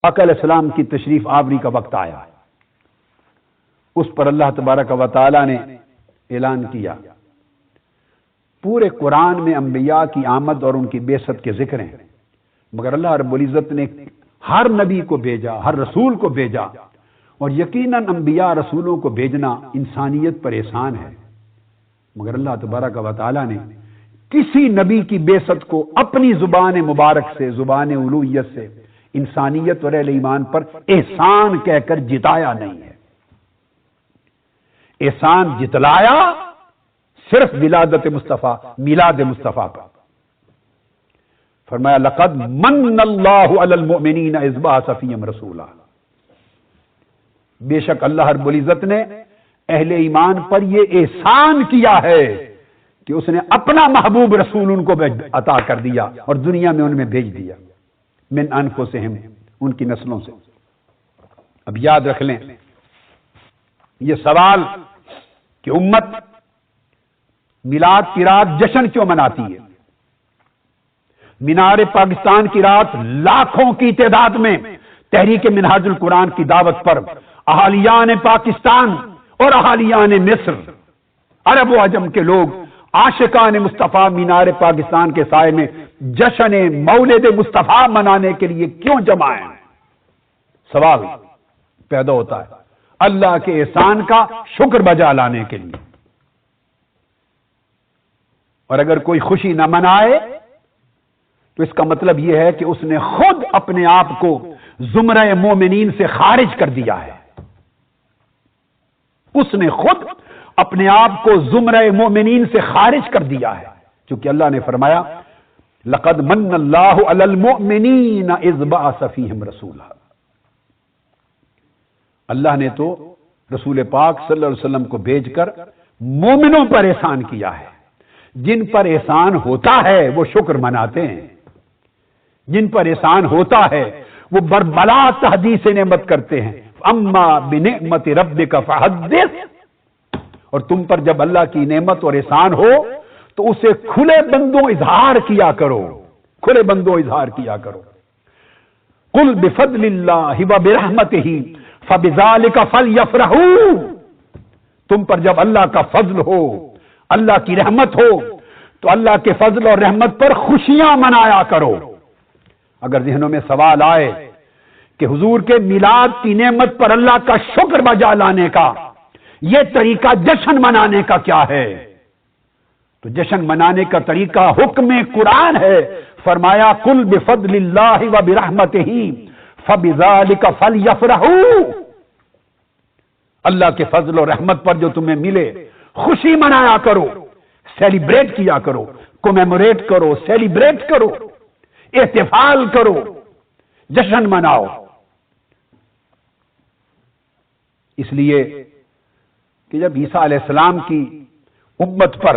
آقا علیہ السلام کی تشریف آوری کا وقت آیا، اس پر اللہ تبارک و تعالی نے اعلان کیا۔ پورے قرآن میں انبیاء کی آمد اور ان کی بعثت کے ذکر ہیں، مگر اللہ رب العزت نے ہر نبی کو بھیجا، ہر رسول کو بھیجا، اور یقیناً انبیاء رسولوں کو بھیجنا انسانیت پر احسان ہے، مگر اللہ تبارک و تعالی نے کسی نبی کی بعثت کو اپنی زبان مبارک سے، زبان الوہیت سے انسانیت اور اہل ایمان پر احسان کہہ کر جتایا نہیں ہے۔ احسان جتلایا صرف ولادت مصطفیٰ، میلاد مصطفیٰ پر۔ فرمایا لقد من اللہ علی المؤمنین اذ بعث فیہم رسولا، بے شک اللہ رب العزت نے اہل ایمان پر یہ احسان کیا ہے کہ اس نے اپنا محبوب رسول ان کو عطا کر دیا اور دنیا میں ان میں بھیج دیا، من انفسہم، ان کی نسلوں سے۔ اب یاد رکھ لیں یہ سوال کہ امت میلاد کی رات جشن کیوں مناتی ہے؟ مینار پاکستان کی رات لاکھوں کی تعداد میں تحریک منہاج القرآن کی دعوت پر اہالیان پاکستان اور اہالیان مصر، عرب و عجم کے لوگ عاشقان مصطفیٰ مینار پاکستان کے سائے میں جشن مولد مصطفیٰ منانے کے لیے کیوں جمع ہیں؟ سوال پیدا ہوتا ہے اللہ کے احسان کا شکر بجا لانے کے لیے۔ اور اگر کوئی خوشی نہ منائے تو اس کا مطلب یہ ہے کہ اس نے خود اپنے آپ کو زمرہ مومنین سے خارج کر دیا ہے، اس نے خود اپنے آپ کو زمرہ مومنین سے خارج کر دیا ہے، چونکہ اللہ نے فرمایا لقد من اللہ علی المؤمنین اذ بعث فیہم رسولا۔ اللہ نے تو رسول پاک صلی اللہ علیہ وسلم کو بھیج کر مومنوں پر احسان کیا ہے۔ جن پر احسان ہوتا ہے وہ شکر مناتے ہیں، جن پر احسان ہوتا ہے وہ بربلا تحدیث نعمت کرتے ہیں۔ اما بنعمت ربک فحدث، اور تم پر جب اللہ کی نعمت اور احسان ہو تو اسے کھلے بندوں اظہار کیا کرو، کھلے بندوں اظہار کیا کرو۔ قل بفضل اللہ وبرحمتہ فبذلک فلیفرحوا، تم پر جب اللہ کا فضل ہو، اللہ کی رحمت ہو تو اللہ کے فضل اور رحمت پر خوشیاں منایا کرو۔ اگر ذہنوں میں سوال آئے کہ حضور کے میلاد کی نعمت پر اللہ کا شکر بجا لانے کا یہ طریقہ جشن منانے کا کیا ہے، تو جشن منانے کا طریقہ حکم قرآن ہے۔ فرمایا قل بفضل اللہ وبرحمتہ فبذلک فلیفرحوا، اللہ کے فضل اور رحمت پر جو تمہیں ملے خوشی منایا کرو، سیلیبریٹ کیا کرو، کومیموریٹ کرو، سیلیبریٹ کرو، احتفال کرو، جشن مناؤ۔ اس لیے کہ جب عیسیٰ علیہ السلام کی امت پر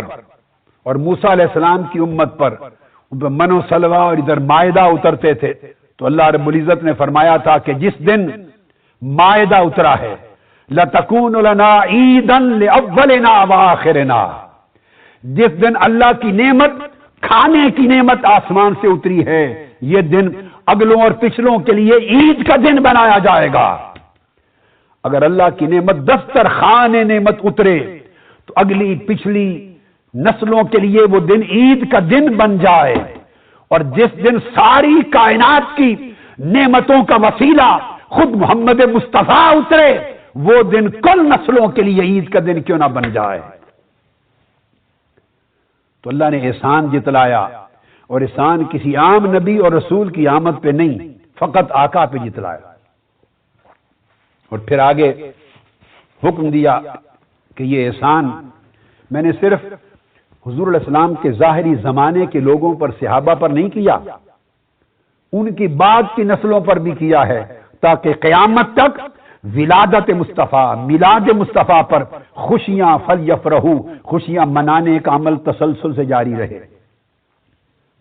اور موسیٰ علیہ السلام کی امت پر من و سلوہ اور ادھر مائدہ اترتے تھے تو اللہ رب العزت نے فرمایا تھا کہ جس دن مائدہ اترا ہے لَتَكُونُ لَنَا عِيدًا لِأَوَّلِنَا وَآخِرِنَا، جس دن اللہ کی نعمت، کھانے کی نعمت آسمان سے اتری ہے، یہ دن اگلوں اور پچھلوں کے لیے عید کا دن بنایا جائے گا۔ اگر اللہ کی نعمت دسترخوان نعمت اترے تو اگلی پچھلی نسلوں کے لیے وہ دن عید کا دن بن جائے، اور جس دن ساری کائنات کی نعمتوں کا وسیلہ خود محمد مصطفیٰ اترے، وہ دن کل نسلوں کے لیے عید کا دن کیوں نہ بن جائے۔ تو اللہ نے احسان جتلایا، اور احسان کسی عام نبی اور رسول کی آمد پہ نہیں، فقط آقا پہ جتلایا۔ اور پھر آگے حکم دیا کہ یہ احسان میں نے صرف حضور علیہ السلام کے ظاہری زمانے کے لوگوں پر، صحابہ پر نہیں کیا، ان کی بعد کی نسلوں پر بھی کیا ہے، تاکہ قیامت تک ولادت مصطفیٰ، میلاد مصطفیٰ پر خوشیاں فلیفرحوا، خوشیاں منانے کا عمل تسلسل سے جاری رہے۔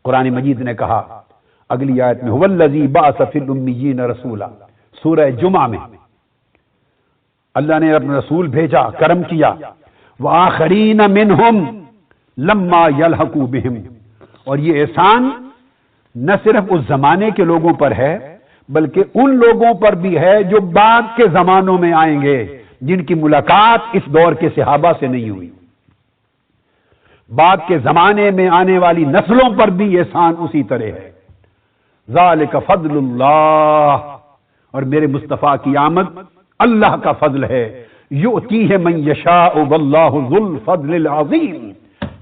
قرآن مجید نے کہا اگلی آیت میں هو الذی بعث فی الامیین رسولا، سورہ جمعہ میں اللہ نے اپنا رسول بھیجا، کرم کیا، وآخرین منہم لما یلحقوا بہم، اور یہ احسان نہ صرف اس زمانے کے لوگوں پر ہے بلکہ ان لوگوں پر بھی ہے جو بعد کے زمانوں میں آئیں گے، جن کی ملاقات اس دور کے صحابہ سے نہیں ہوئی۔ بعد کے زمانے میں آنے والی نسلوں پر بھی احسان اسی طرح ہے۔ ذالک فضل اللہ، اور میرے مصطفیٰ کی آمد اللہ کا فضل ہے، یؤتیہ من یشاء واللہ ذو الفضل العظیم،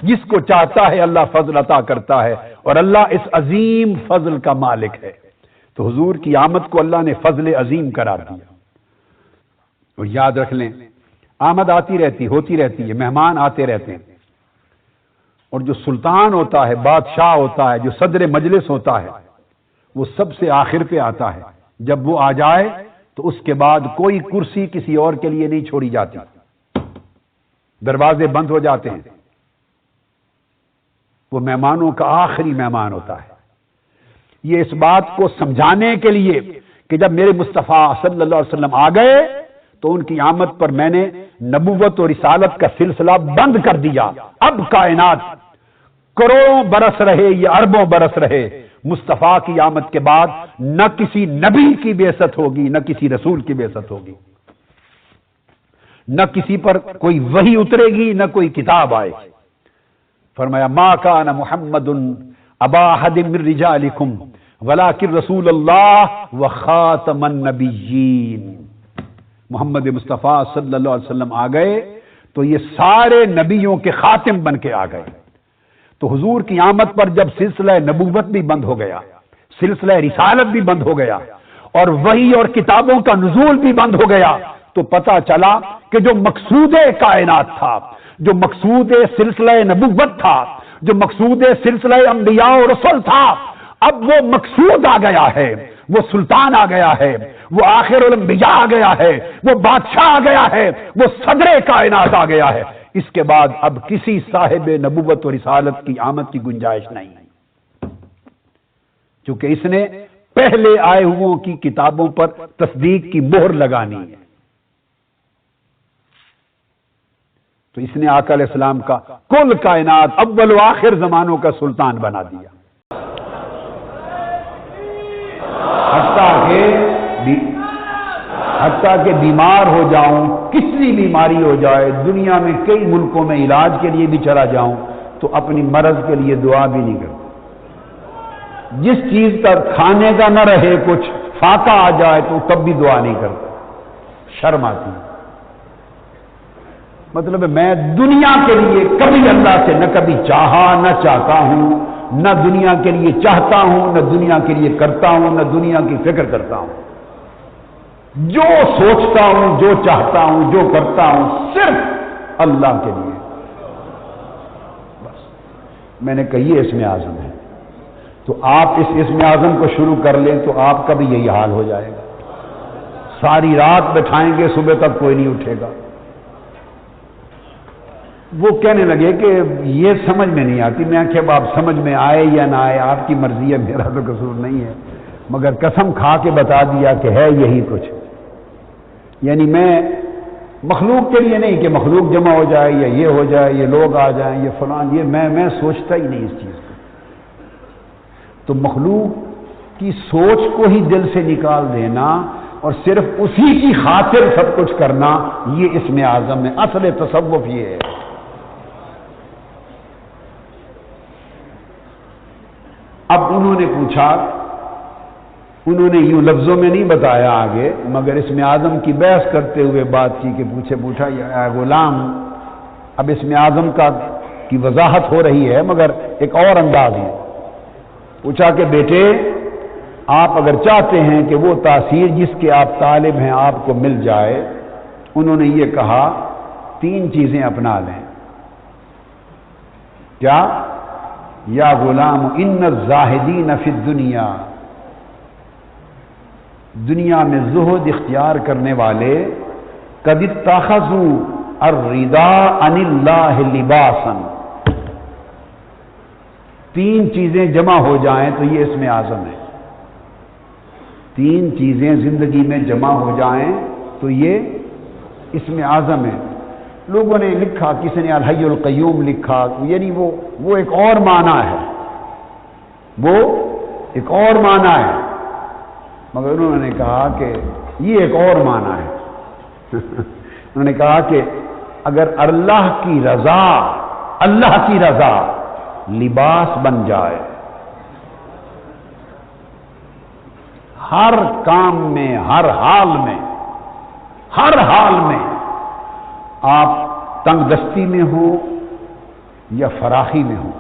جس کو چاہتا ہے اللہ فضل عطا کرتا ہے، اور اللہ اس عظیم فضل کا مالک ہے۔ تو حضور کی آمد کو اللہ نے فضل عظیم قرار دیا۔ اور یاد رکھ لیں، آمد آتی رہتی، ہوتی رہتی ہے، مہمان آتے رہتے ہیں، اور جو سلطان ہوتا ہے، بادشاہ ہوتا ہے، جو صدر مجلس ہوتا ہے، وہ سب سے آخر پہ آتا ہے۔ جب وہ آ جائے تو اس کے بعد کوئی کرسی کسی اور کے لیے نہیں چھوڑی جاتی، دروازے بند ہو جاتے ہیں۔ وہ مہمانوں کا آخری مہمان ہوتا ہے۔ یہ اس بات کو سمجھانے کے لیے کہ جب میرے مصطفیٰ صلی اللہ علیہ وسلم آ گئے تو ان کی آمد پر میں نے نبوت اور رسالت کا سلسلہ بند کر دیا۔ اب کائنات کروڑوں برس رہے یا اربوں برس رہے، مصطفیٰ کی آمد کے بعد نہ کسی نبی کی بعثت ہوگی، نہ کسی رسول کی بعثت ہوگی، نہ کسی پر کوئی وحی اترے گی، نہ کوئی کتاب آئے گی۔ فرمایا ما کان محمد ابا احد من رجالکم ولکن رسول اللہ وخاتم النبیین۔ محمد مصطفیٰ صلی اللہ علیہ وسلم آ گئے تو یہ سارے نبیوں کے خاتم بن کے آ گئے۔ تو حضور کی آمد پر جب سلسلہ نبوت بھی بند ہو گیا، سلسلہ رسالت بھی بند ہو گیا، اور وحی اور کتابوں کا نزول بھی بند ہو گیا، تو پتہ چلا کہ جو مقصود کائنات تھا، جو مقصود سلسلہ نبوت تھا، جو مقصود سلسلہ انبیاء و رسل تھا، اب وہ مقصود آ گیا ہے، وہ سلطان آ گیا ہے، وہ آخر الانبیاء آ گیا ہے، وہ بادشاہ آ گیا ہے، وہ صدر کائنات آ گیا ہے۔ اس کے بعد اب کسی صاحب نبوت و رسالت کی آمد کی گنجائش نہیں ہے، کیونکہ اس نے پہلے آئے ہوئوں کی کتابوں پر تصدیق کی مہر لگانی ہے۔ تو اس نے آقا علیہ السلام کا کل کائنات اول و آخر زمانوں کا سلطان بنا دیا۔ حتیٰ کہ بیمار ہو جاؤں، کتنی بیماری ہو جائے، دنیا میں کئی ملکوں میں علاج کے لیے بھی چلا جاؤں، تو اپنی مرض کے لیے دعا بھی نہیں کرتا۔ جس چیز کا کھانے کا نہ رہے، کچھ فاقہ آ جائے تو تب بھی دعا نہیں کرتا، شرم آتی ہے۔ مطلب میں دنیا کے لیے کبھی اللہ سے نہ کبھی چاہا، نہ چاہتا ہوں، نہ دنیا کے لیے چاہتا ہوں، نہ دنیا کے لیے کرتا ہوں، نہ دنیا کی فکر کرتا ہوں۔ جو سوچتا ہوں، جو چاہتا ہوں، جو کرتا ہوں، صرف اللہ کے لیے۔ بس میں نے کہی ہے اسم اعظم ہے، تو آپ اس اسم اعظم کو شروع کر لیں تو آپ کا بھی یہی حال ہو جائے گا۔ ساری رات بٹھائیں گے، صبح تک کوئی نہیں اٹھے گا۔ وہ کہنے لگے کہ یہ سمجھ میں نہیں آتی۔ میں کہ آپ سمجھ میں آئے یا نہ آئے آپ کی مرضی ہے، میرا تو قصور نہیں ہے، مگر قسم کھا کے بتا دیا کہ ہے یہی کچھ۔ یعنی میں مخلوق کے لیے نہیں کہ مخلوق جمع ہو جائے یا یہ ہو جائے، یہ لوگ آ جائیں، یہ فلان، یہ میں سوچتا ہی نہیں اس چیز کو۔ تو مخلوق کی سوچ کو ہی دل سے نکال دینا اور صرف اسی کی خاطر سب کچھ کرنا، یہ اسم اعظم ہے۔ اصل تصوف یہ ہے۔ اب انہوں نے پوچھا، انہوں نے یوں لفظوں میں نہیں بتایا آگے، مگر اسم اعظم کی بحث کرتے ہوئے بات کی کہ پوچھا یا غلام، اب اسم اعظم کی وضاحت ہو رہی ہے مگر ایک اور انداز ہے۔ پوچھا کہ بیٹے، آپ اگر چاہتے ہیں کہ وہ تاثیر جس کے آپ طالب ہیں آپ کو مل جائے، انہوں نے یہ کہا 3 چیزیں اپنا لیں۔ کیا؟ یا غلام ان الزاہدین فی الدنیا، دنیا میں زہد اختیار کرنے والے قد اتخذوا الرداء عن اللہ لباسا، 3 چیزیں جمع ہو جائیں تو یہ اسم اعظم ہے۔ 3 چیزیں زندگی میں جمع ہو جائیں تو یہ اسم اعظم ہے۔ لوگوں نے لکھا، کسی نے الحی القیوم لکھا، یعنی وہ ایک اور معنی ہے، وہ ایک اور معنی ہے۔ مگر انہوں نے کہا کہ یہ ایک اور معنی ہے انہوں نے کہا کہ اگر اللہ کی رضا لباس بن جائے، ہر کام میں، ہر حال میں آپ تنگ دستی میں ہو یا فراخی میں ہو،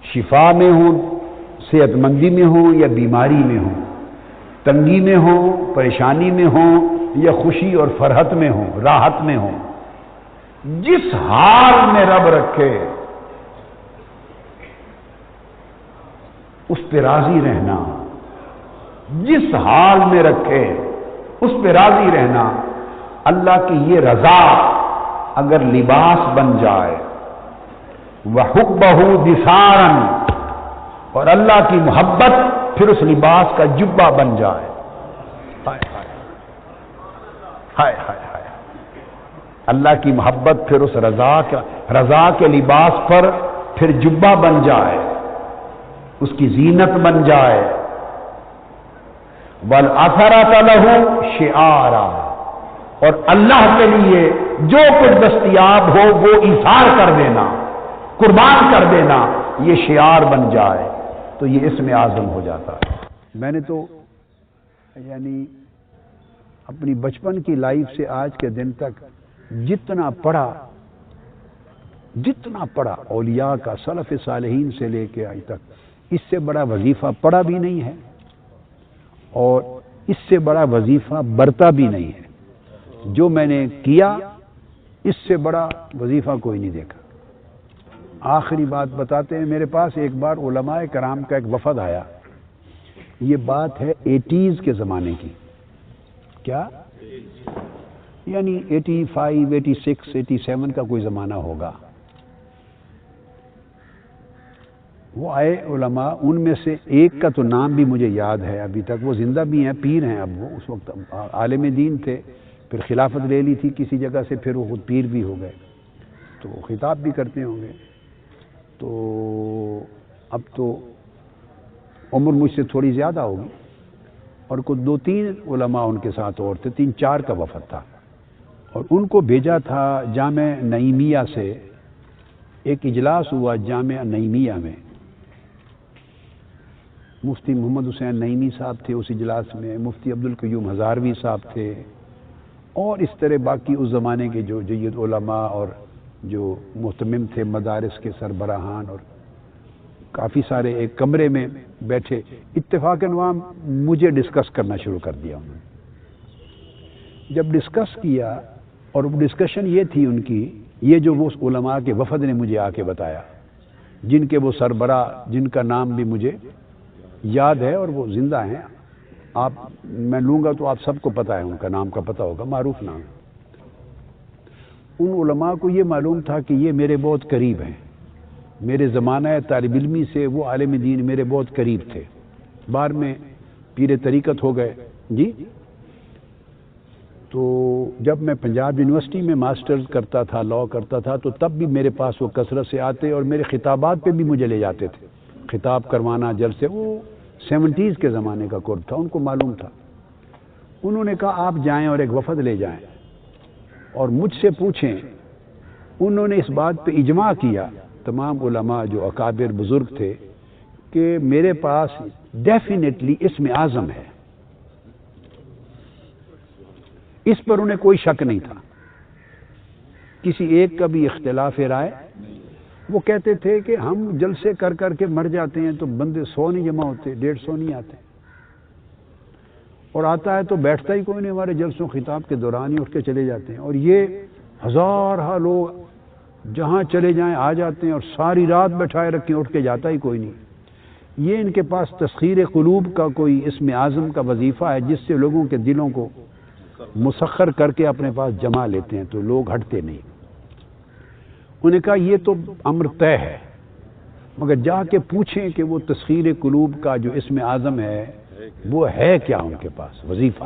شفا میں ہو، صحت مندی میں ہو یا بیماری میں ہو، تنگی میں ہو، پریشانی میں ہو یا خوشی اور فرحت میں ہو، راحت میں ہو، جس حال میں رب رکھے اس پہ راضی رہنا، جس حال میں رکھے اس پہ راضی رہنا۔ اللہ کی یہ رضا اگر لباس بن جائے، وَحُبَّهُ دِثَارًا، اور اللہ کی محبت پھر اس لباس کا جبہ بن جائے، ہائے ہائے ہائے، اللہ کی محبت پھر اس رضا کے لباس پر پھر جبہ بن جائے، اس کی زینت بن جائے۔ وَالْأَثَرَةَ لَهُ شِعَارًا، اور اللہ کے لیے جو کچھ دستیاب ہو وہ ایثار کر دینا، قربان کر دینا، یہ شعار بن جائے تو یہ اسم اعظم ہو جاتا ہے۔ میں نے تو یعنی اپنی بچپن کی لائف سے آج کے دن تک جتنا پڑھا اولیاء کا، سلف صالحین سے لے کے آج تک، اس سے بڑا وظیفہ پڑھا بھی نہیں ہے اور اس سے بڑا وظیفہ برتا بھی نہیں ہے۔ جو میں نے کیا اس سے بڑا وظیفہ کوئی نہیں دیکھا۔ آخری بات بتاتے ہیں، میرے پاس ایک بار علماء کرام کا ایک وفد آیا، یہ بات ہے 80s کے زمانے کی، کیا یعنی 85 86 87 کا کوئی زمانہ ہوگا۔ وہ آئے علماء، ان میں سے ایک کا تو نام بھی مجھے یاد ہے ابھی تک، وہ زندہ بھی ہیں، پیر ہیں اب، وہ اس وقت عالم دین تھے، پھر خلافت لے لی تھی کسی جگہ سے، پھر وہ خود پیر بھی ہو گئے، تو خطاب بھی کرتے ہوں گے۔ تو اب تو عمر مجھ سے تھوڑی زیادہ ہوگی، اور کچھ 2-3 علماء ان کے ساتھ اور تھے، 3-4 کا وفد تھا، اور ان کو بھیجا تھا جامع نعیمیہ سے، ایک اجلاس ہوا جامع نعیمیہ میں، مفتی محمد حسین نعیمی صاحب تھے اس اجلاس میں، مفتی عبدالقیوم ہزاروی صاحب تھے، اور اس طرح باقی اس زمانے کے جو جید علماء اور جو محتمم تھے، مدارس کے سربراہان، اور کافی سارے ایک کمرے میں بیٹھے، اتفاقاً وہاں مجھے ڈسکس کرنا شروع کر دیا انہوں نے۔ جب ڈسکس کیا، اور ڈسکشن یہ تھی ان کی، یہ جو وہ علماء کے وفد نے مجھے آ کے بتایا، جن کے وہ سربراہ، جن کا نام بھی مجھے یاد ہے اور وہ زندہ ہیں، میں لوں گا تو آپ سب کو پتہ ہے، ان کا نام کا پتہ ہوگا، معروف نام ہے۔ ان علماء کو یہ معلوم تھا کہ یہ میرے بہت قریب ہیں، میرے زمانہ طالب علمی سے وہ عالم دین میرے بہت قریب تھے، بعد میں پیر طریقت ہو گئے جی۔ تو جب میں پنجاب یونیورسٹی میں ماسٹرز کرتا تھا، لاء کرتا تھا، تو تب بھی میرے پاس وہ کثرت سے آتے اور میرے خطابات پہ بھی مجھے لے جاتے تھے، خطاب کروانا جلسے، وہ 70s کے زمانے کا قرب تھا، ان کو معلوم تھا۔ انہوں نے کہا آپ جائیں اور ایک وفد لے جائیں اور مجھ سے پوچھیں۔ انہوں نے اس بات پہ اجماع کیا، تمام علماء جو اکابر بزرگ تھے، کہ میرے پاس ڈیفینیٹلی اسم اعظم ہے، اس پر انہیں کوئی شک نہیں تھا، کسی ایک کا بھی اختلاف رائے۔ وہ کہتے تھے کہ ہم جلسے کر کر کے مر جاتے ہیں تو بندے 100 نہیں جمع ہوتے، 150 نہیں آتے، اور آتا ہے تو بیٹھتا ہی کوئی نہیں ہمارے جلسوں، خطاب کے دوران ہی اٹھ کے چلے جاتے ہیں، اور یہ ہزارہ لوگ جہاں چلے جائیں آ جاتے ہیں، اور ساری رات بیٹھائے رکھیں، اٹھ کے جاتا ہی کوئی نہیں۔ یہ ان کے پاس تسخیر قلوب کا کوئی اسم اعظم کا وظیفہ ہے، جس سے لوگوں کے دلوں کو مسخر کر کے اپنے پاس جما لیتے ہیں، تو لوگ ہٹتے نہیں۔ انہوں نے کہا یہ تو امر طے ہے، مگر جا کے پوچھیں کہ وہ تسخیر قلوب کا جو اسم اعظم ہے وہ ہے کیا ان کے پاس وظیفہ۔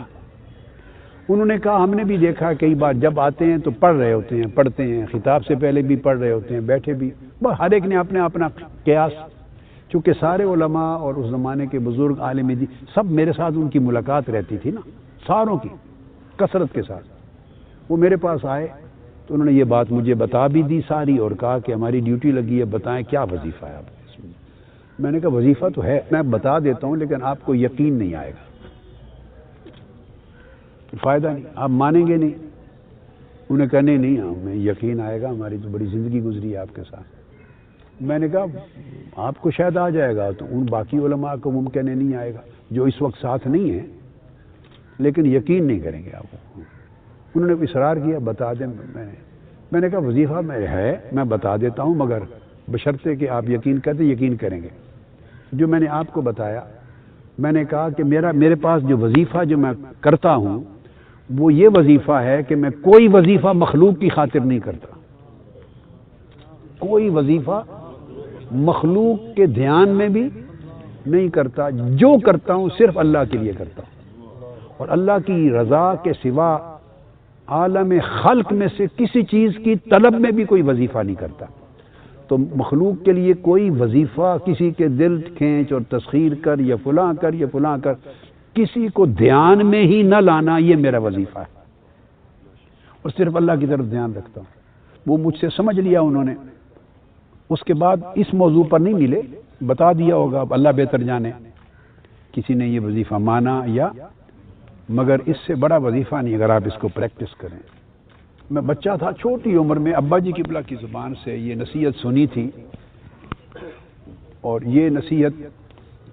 انہوں نے کہا ہم نے بھی دیکھا کئی بار، جب آتے ہیں تو پڑھ رہے ہوتے ہیں، پڑھتے ہیں، خطاب سے پہلے بھی پڑھ رہے ہوتے ہیں، بیٹھے بھی، بس ہر ایک نے اپنا قیاس۔ چونکہ سارے علماء اور اس زمانے کے بزرگ عالم دین سب میرے ساتھ ان کی ملاقات رہتی تھی نا، ساروں کی کثرت کے ساتھ، وہ میرے پاس آئے تو انہوں نے یہ بات مجھے بتا بھی دی ساری، اور کہا کہ ہماری ڈیوٹی لگی ہے، بتائیں کیا وظیفہ ہے آپ اس میں۔ میں نے کہا وظیفہ تو ہے، میں بتا دیتا ہوں، لیکن آپ کو یقین نہیں آئے گا، فائدہ نہیں، آپ مانیں گے نہیں۔ انہوں نے کہا نہیں ہمیں یقین آئے گا، ہماری تو بڑی زندگی گزری ہے آپ کے ساتھ۔ میں نے کہا آپ کو شاید آ جائے گا، تو ان باقی علماء کو ممکن ہے نہیں آئے گا جو اس وقت ساتھ نہیں ہیں، لیکن یقین نہیں کریں گے آپ کو۔ انہوں نے اصرار کیا بتا دیں، میں نے کہا وظیفہ میں ہے، میں بتا دیتا ہوں، مگر بشرطے کہ آپ یقین کرتے یقین کریں گے۔ جو میں نے آپ کو بتایا، میں نے کہا کہ میرے پاس جو وظیفہ جو میں کرتا ہوں وہ یہ وظیفہ ہے کہ میں کوئی وظیفہ مخلوق کی خاطر نہیں کرتا، کوئی وظیفہ مخلوق کے دھیان میں بھی نہیں کرتا، جو کرتا ہوں صرف اللہ کے لیے کرتا ہوں، اور اللہ کی رضا کے سوا عالم خلق میں سے کسی چیز کی طلب میں بھی کوئی وظیفہ نہیں کرتا۔ تو مخلوق کے لیے کوئی وظیفہ کسی کے دل کھینچ اور تسخیر کر یا فلاں کر یا فلاں کر، کسی کو دھیان میں ہی نہ لانا، یہ میرا وظیفہ ہے، اور صرف اللہ کی طرف دھیان رکھتا ہوں۔ وہ مجھ سے سمجھ لیا انہوں نے، اس کے بعد اس موضوع پر نہیں ملے، بتا دیا ہوگا، اب اللہ بہتر جانے کسی نے یہ وظیفہ مانا یا، مگر اس سے بڑا وظیفہ نہیں اگر آپ اس کو پریکٹس کریں۔ میں بچہ تھا، چھوٹی عمر میں ابا جی قبلہ کی زبان سے یہ نصیحت سنی تھی، اور یہ نصیحت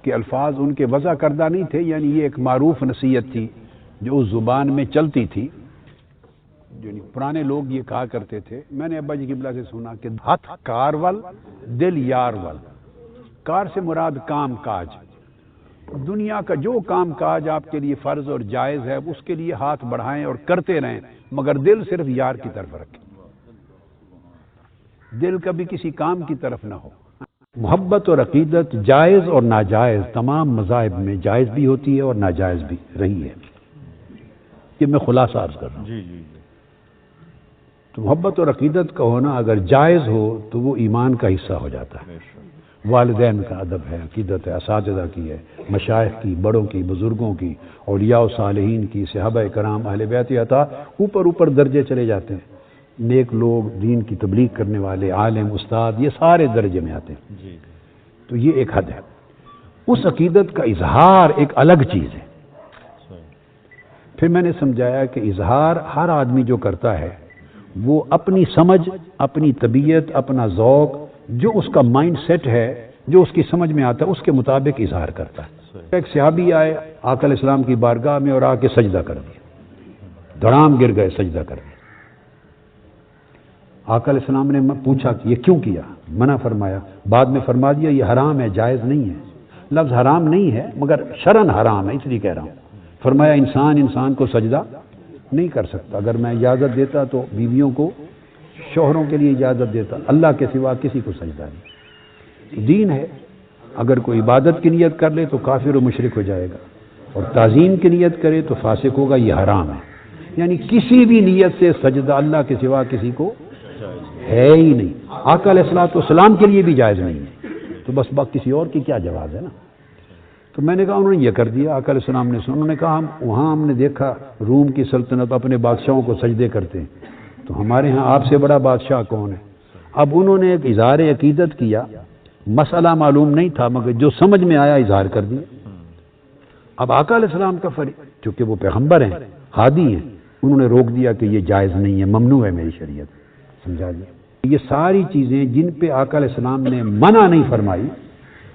کے الفاظ ان کے وضع کردہ نہیں تھے، یعنی یہ ایک معروف نصیحت تھی جو اس زبان میں چلتی تھی، جو پرانے لوگ یہ کہا کرتے تھے۔ میں نے ابا جی قبلہ سے سنا کہ ہاتھ کار ول دل یار ول، کار سے مراد کام کاج، دنیا کا جو کام کاج آپ کے لیے فرض اور جائز ہے اس کے لیے ہاتھ بڑھائیں اور کرتے رہیں، مگر دل صرف یار کی طرف رکھیں، دل کبھی کسی کام کی طرف نہ ہو۔ محبت اور عقیدت جائز اور ناجائز تمام مذاہب میں جائز بھی ہوتی ہے اور ناجائز بھی رہی ہے، یہ میں خلاصہ عرض کر رہا ہوں۔ تو محبت اور عقیدت کا ہونا اگر جائز ہو تو وہ ایمان کا حصہ ہو جاتا ہے۔ والدین کا ادب ہے، عقیدت ہے، اساتذہ کی ہے، مشائخ کی، بڑوں کی، بزرگوں کی، اولیاء و صالحین کی، صحابہ کرام، اہل بیت عطا، اوپر درجے چلے جاتے ہیں۔ نیک لوگ، دین کی تبلیغ کرنے والے، عالم، استاد، یہ سارے درجے میں آتے ہیں۔ تو یہ ایک حد ہے۔ اس عقیدت کا اظہار ایک الگ چیز ہے۔ پھر میں نے سمجھایا کہ اظہار ہر آدمی جو کرتا ہے وہ اپنی سمجھ، اپنی طبیعت، اپنا ذوق، جو اس کا مائنڈ سیٹ ہے، جو اس کی سمجھ میں آتا ہے اس کے مطابق اظہار کرتا ہے۔ ایک صحابی آئے آقا علیہ السلام کی بارگاہ میں اور آ کے سجدہ کر دیا، دھڑام گر گئے، سجدہ کر دیا۔ آقا علیہ السلام نے پوچھا کہ یہ کیوں کیا؟ منع فرمایا، بعد میں فرما دیا یہ حرام ہے، جائز نہیں ہے۔ لفظ حرام نہیں ہے مگر شرعن حرام ہے، اس لیے کہہ رہا ہوں۔ فرمایا انسان کو سجدہ نہیں کر سکتا، اگر میں اجازت دیتا تو بیویوں کو، شوہروں کے لیے اجازت دیتا، اللہ کے سوا کسی کو سجدہ نہیں۔ دین ہے، اگر کوئی عبادت کی نیت کر لے تو کافر و مشرک ہو جائے گا، اور تعظیم کی نیت کرے تو فاسق ہوگا، یہ حرام ہے۔ یعنی کسی بھی نیت سے سجدہ اللہ کے سوا کسی کو ہے ہی نہیں، آقا علیہ الصلوۃ والسلام کے لیے بھی جائز نہیں ہے، تو بس کسی اور کی کیا جواز ہے نا۔ تو میں نے کہا انہوں نے یہ کر دیا، آقا علیہ السلام نے سنا، انہوں نے کہا ہم نے دیکھا روم کی سلطنت اپنے بادشاہوں کو سجدے کرتے ہیں، تو ہمارے ہاں آپ سے بڑا بادشاہ کون ہے؟ اب انہوں نے ایک اظہار عقیدت کیا، مسئلہ معلوم نہیں تھا مگر جو سمجھ میں آیا اظہار کر دیا۔ اب آقا علیہ السلام کا چونکہ وہ پیغمبر ہیں، ہادی ہیں، انہوں نے روک دیا کہ یہ جائز نہیں ہے، ممنوع ہے میری شریعت، سمجھا دیا۔ یہ ساری چیزیں جن پہ آقا علیہ السلام نے منع نہیں فرمائی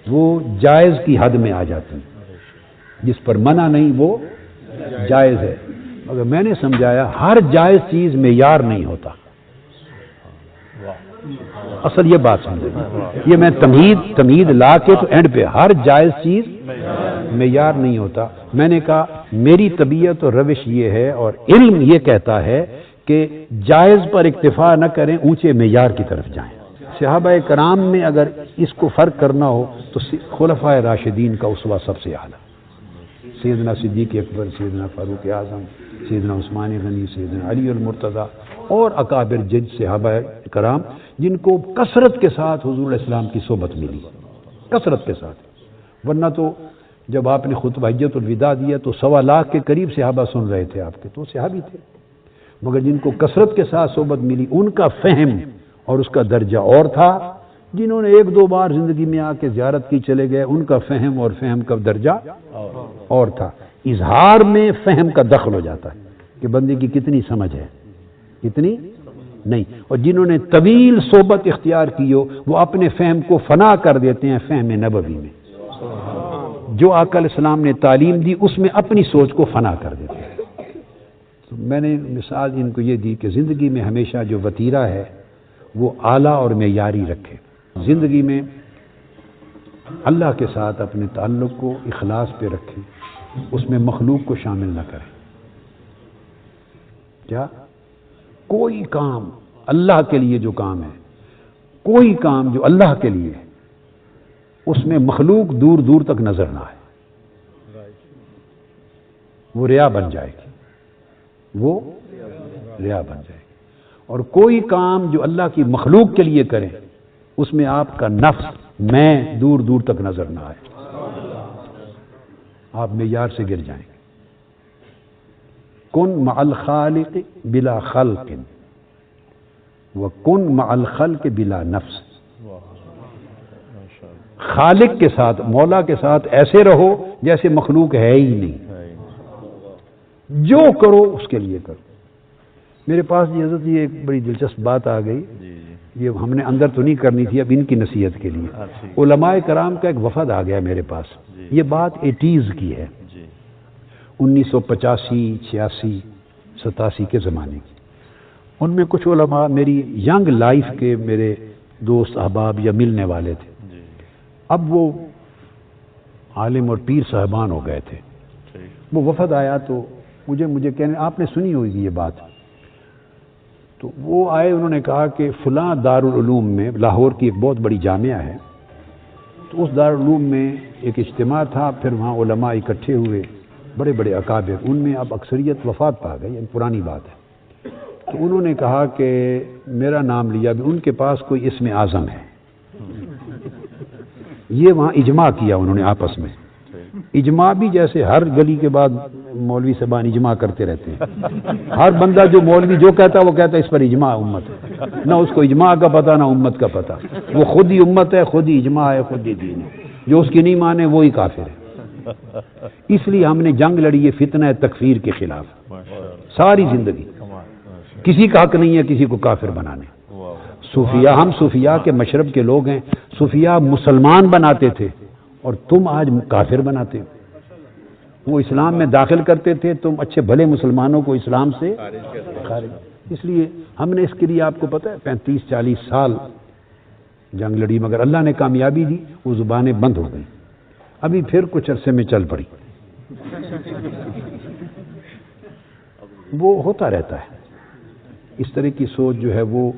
وہ جائز کی حد میں آ جاتی ہیں، جس پر منع نہیں وہ جائز ہے۔ مگر میں نے سمجھایا ہر جائز چیز معیار نہیں ہوتا، اصل یہ بات سمجھے، یہ میں تمہید لا کے تو اینڈ پہ ہر جائز چیز معیار نہیں ہوتا۔ میں نے کہا میری طبیعت اور روش یہ ہے اور علم یہ کہتا ہے کہ جائز پر اکتفا نہ کریں، اونچے معیار کی طرف جائیں۔ صحابہ کرام میں اگر اس کو فرق کرنا ہو تو خلفائے راشدین کا اسوہ سب سے اعلیٰ، سیدنا صدیق اکبر، سیدنا فاروق اعظم، سیدنا عثمان غنی، سیدنا علی المرتضیٰ، اور اکابر جد صحابہ کرام جن کو کثرت کے ساتھ حضور علیہ السلام کی صحبت ملی، کثرت کے ساتھ، ورنہ تو جب آپ نے خطبہ حجۃ الوداع دیا تو 1.25 لاکھ کے قریب صحابہ سن رہے تھے آپ کے، تو صحابی تھے، مگر جن کو کثرت کے ساتھ صحبت ملی ان کا فہم اور اس کا درجہ اور تھا، جنہوں نے 1-2 بار زندگی میں آ کے زیارت کی چلے گئے ان کا فہم اور فہم کا درجہ اور تھا۔ اظہار میں فہم کا دخل ہو جاتا ہے کہ بندے کی کتنی سمجھ ہے، کتنی نہیں، اور جنہوں نے طویل صحبت اختیار کی ہو وہ اپنے فہم کو فنا کر دیتے ہیں فہم نبوی میں، جو آقا علیہ السلام نے تعلیم دی اس میں اپنی سوچ کو فنا کر دیتے ہیں۔ تو میں نے مثال ان کو یہ دی کہ زندگی میں ہمیشہ جو وتیرہ ہے وہ اعلیٰ اور معیاری رکھے، زندگی میں اللہ کے ساتھ اپنے تعلق کو اخلاص پہ رکھیں، اس میں مخلوق کو شامل نہ کریں۔ کیا کوئی کام اللہ کے لیے جو کام ہے، کوئی کام جو اللہ کے لیے ہے اس میں مخلوق دور دور تک نظر نہ آئے، وہ ریا بن جائے گی، وہ ریا بن جائے گی۔ اور کوئی کام جو اللہ کی مخلوق کے لیے کریں اس میں آپ کا نفس میں دور دور تک نظر نہ آئے، آپ معیار سے گر جائیں گے۔ کن مع الخالق بلا خلق وکن مع الخلق بلا نفس، خالق کے ساتھ مولا کے ساتھ ایسے رہو جیسے مخلوق ہے ہی نہیں، جو کرو اس کے لیے کرو۔ میرے پاس یہ حضرت یہ ایک بڑی دلچسپ بات آ گئی، یہ ہم نے اندر تو نہیں کرنی تھی، اب ان کی نصیحت کے لیے علماء کرام کا ایک وفد آ گیا میرے پاس، یہ بات 80s کی ہے، 1985 86 87 کے زمانے کی۔ ان میں کچھ علماء میری ینگ لائف کے میرے دوست احباب یا ملنے والے تھے، اب وہ عالم اور پیر صاحبان ہو گئے تھے۔ وہ وفد آیا تو مجھے کہنے آپ نے سنی ہوگی یہ بات، تو وہ آئے، انہوں نے کہا کہ فلاں دارالعلوم میں، لاہور کی ایک بہت بڑی جامعہ ہے، تو اس دارالعلوم میں ایک اجتماع تھا، پھر وہاں علماء اکٹھے ہوئے، بڑے بڑے اکابر، ان میں اب اکثریت وفات پا گئی، یہ پرانی بات ہے۔ تو انہوں نے کہا کہ میرا نام لیا بھی، ان کے پاس کوئی اسم اعظم ہے، یہ وہاں اجماع کیا انہوں نے آپس میں، اجماع بھی جیسے ہر گلی کے بعد مولوی صاحبان اجماع کرتے رہتے ہیں، ہر بندہ جو مولوی جو کہتا ہے وہ کہتا ہے اس پر اجماع امت ہے، نہ اس کو اجماع کا پتہ نہ امت کا پتہ، وہ خود ہی امت ہے، خود ہی اجماع ہے، خود ہی دین ہے، جو اس کی نہیں مانے وہی کافر ہے۔ اس لیے ہم نے جنگ لڑی ہے فتنہ تکفیر کے خلاف ساری زندگی، کسی کا حق نہیں ہے کسی کو کافر بنانے۔ صوفیاء، ہم صوفیاء کے مشرب کے لوگ ہیں، صوفیاء مسلمان بناتے تھے اور تم آج کافر بناتے ہو، وہ اسلام میں داخل کرتے تھے، تم اچھے بھلے مسلمانوں کو اسلام سے خارج۔ اس لیے ہم نے اس کے لیے آپ کو پتہ ہے 35-40 سال جنگ لڑی، مگر اللہ نے کامیابی دی، وہ زبانیں بند ہو گئی، ابھی پھر کچھ عرصے میں چل پڑی۔ وہ ہوتا رہتا ہے، اس طرح کی سوچ جو ہے وہ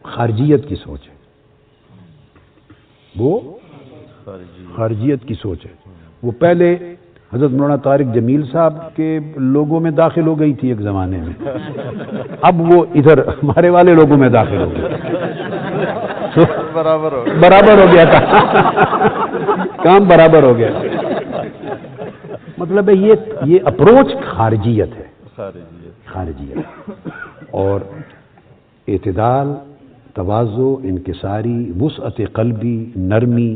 خارجیت کی سوچ ہے، وہ خارجیت کی سوچ ہے۔ وہ پہلے حضرت مولانا طارق جمیل صاحب کے لوگوں میں داخل ہو گئی تھی ایک زمانے میں، اب وہ ادھر ہمارے والے لوگوں میں داخل ہو گئی، برابر ہو گیا تھا کام برابر ہو گیا۔ مطلب ہے یہ اپروچ خارجیت ہے، خارجیت، اور اعتدال، تواضع، انکساری، وسعت قلبی، نرمی،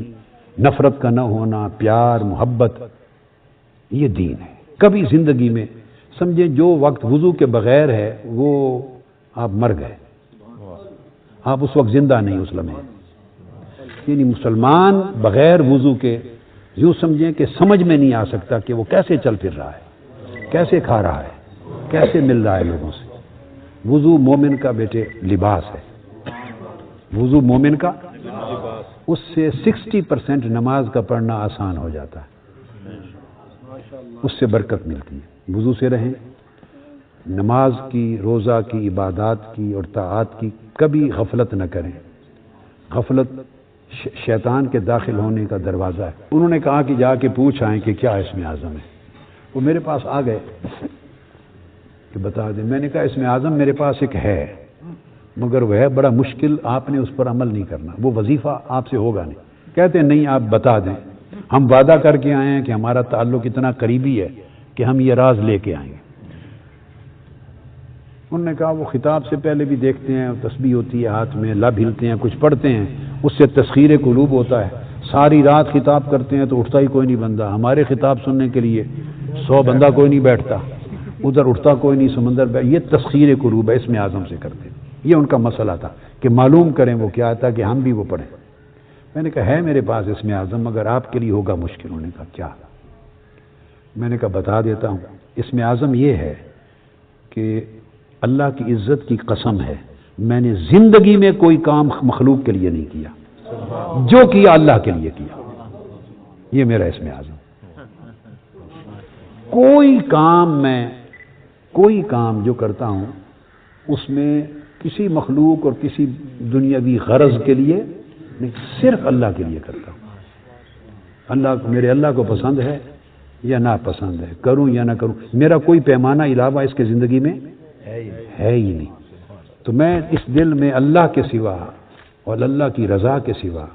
نفرت کا نہ ہونا، پیار، محبت، یہ دین ہے۔ کبھی زندگی میں سمجھیں جو وقت وضو کے بغیر ہے وہ آپ مر گئے، آپ اس وقت زندہ نہیں اس لمحے، یعنی مسلمان بغیر وضو کے یوں سمجھیں کہ سمجھ میں نہیں آ سکتا کہ وہ کیسے چل پھر رہا ہے، کیسے کھا رہا ہے، کیسے مل رہا ہے لوگوں سے۔ وضو مومن کا بیٹے لباس ہے، وضو مومن کا، اس سے 60% نماز کا پڑھنا آسان ہو جاتا ہے، اس سے برکت ملتی ہے۔ وضو سے رہیں، نماز کی، روزہ کی، عبادات کی اور طاعات کی کبھی غفلت نہ کریں، غفلت شیطان کے داخل ہونے کا دروازہ ہے۔ انہوں نے کہا کہ جا کے پوچھ آئیں کہ کیا اسم اعظم ہے، وہ میرے پاس آ گئے کہ بتا دیں۔ میں نے کہا اسم اعظم میرے پاس ایک ہے، مگر وہ ہے بڑا مشکل، آپ نے اس پر عمل نہیں کرنا، وہ وظیفہ آپ سے ہوگا نہیں۔ کہتے ہیں نہیں آپ بتا دیں، ہم وعدہ کر کے آئے ہیں کہ ہمارا تعلق اتنا قریبی ہے کہ ہم یہ راز لے کے آئیں گے۔ انہوں نے کہا وہ خطاب سے پہلے بھی دیکھتے ہیں، تسبیح ہوتی ہے ہاتھ میں، لب ہلتے ہیں، کچھ پڑھتے ہیں، اس سے تسخیر قلوب ہوتا ہے۔ ساری رات خطاب کرتے ہیں تو اٹھتا ہی کوئی نہیں بندہ، ہمارے خطاب سننے کے لیے 100 بندہ کوئی نہیں بیٹھتا، ادھر اٹھتا کوئی نہیں، سمندر بیٹھ، یہ تسخیر قلوب ہے، اسم اعظم سے کرتے ہیں۔ یہ ان کا مسئلہ تھا کہ معلوم کریں وہ کیا تھا کہ ہم بھی وہ پڑھیں۔ میں نے کہا ہے میرے پاس اسم اعظم، مگر آپ کے لیے ہوگا مشکل۔ انہوں نے کہا کیا؟ میں نے کہا بتا دیتا ہوں، اسم اعظم یہ ہے کہ اللہ کی عزت کی قسم ہے میں نے زندگی میں کوئی کام مخلوق کے لیے نہیں کیا، جو کیا اللہ کے لیے کیا، یہ میرا اسم اعظم۔ کوئی کام جو کرتا ہوں اس میں کسی مخلوق اور کسی دنیاوی غرض کے لیے نہیں، صرف اللہ کے لیے کرتا ہوں۔ میرے اللہ کو پسند ہے یا ناپسند ہے، کروں یا نہ کروں، میرا کوئی پیمانہ علاوہ اس کے زندگی میں ہے ہی نہیں۔ تو میں اس دل میں اللہ کے سوا اور اللہ کی رضا کے سوا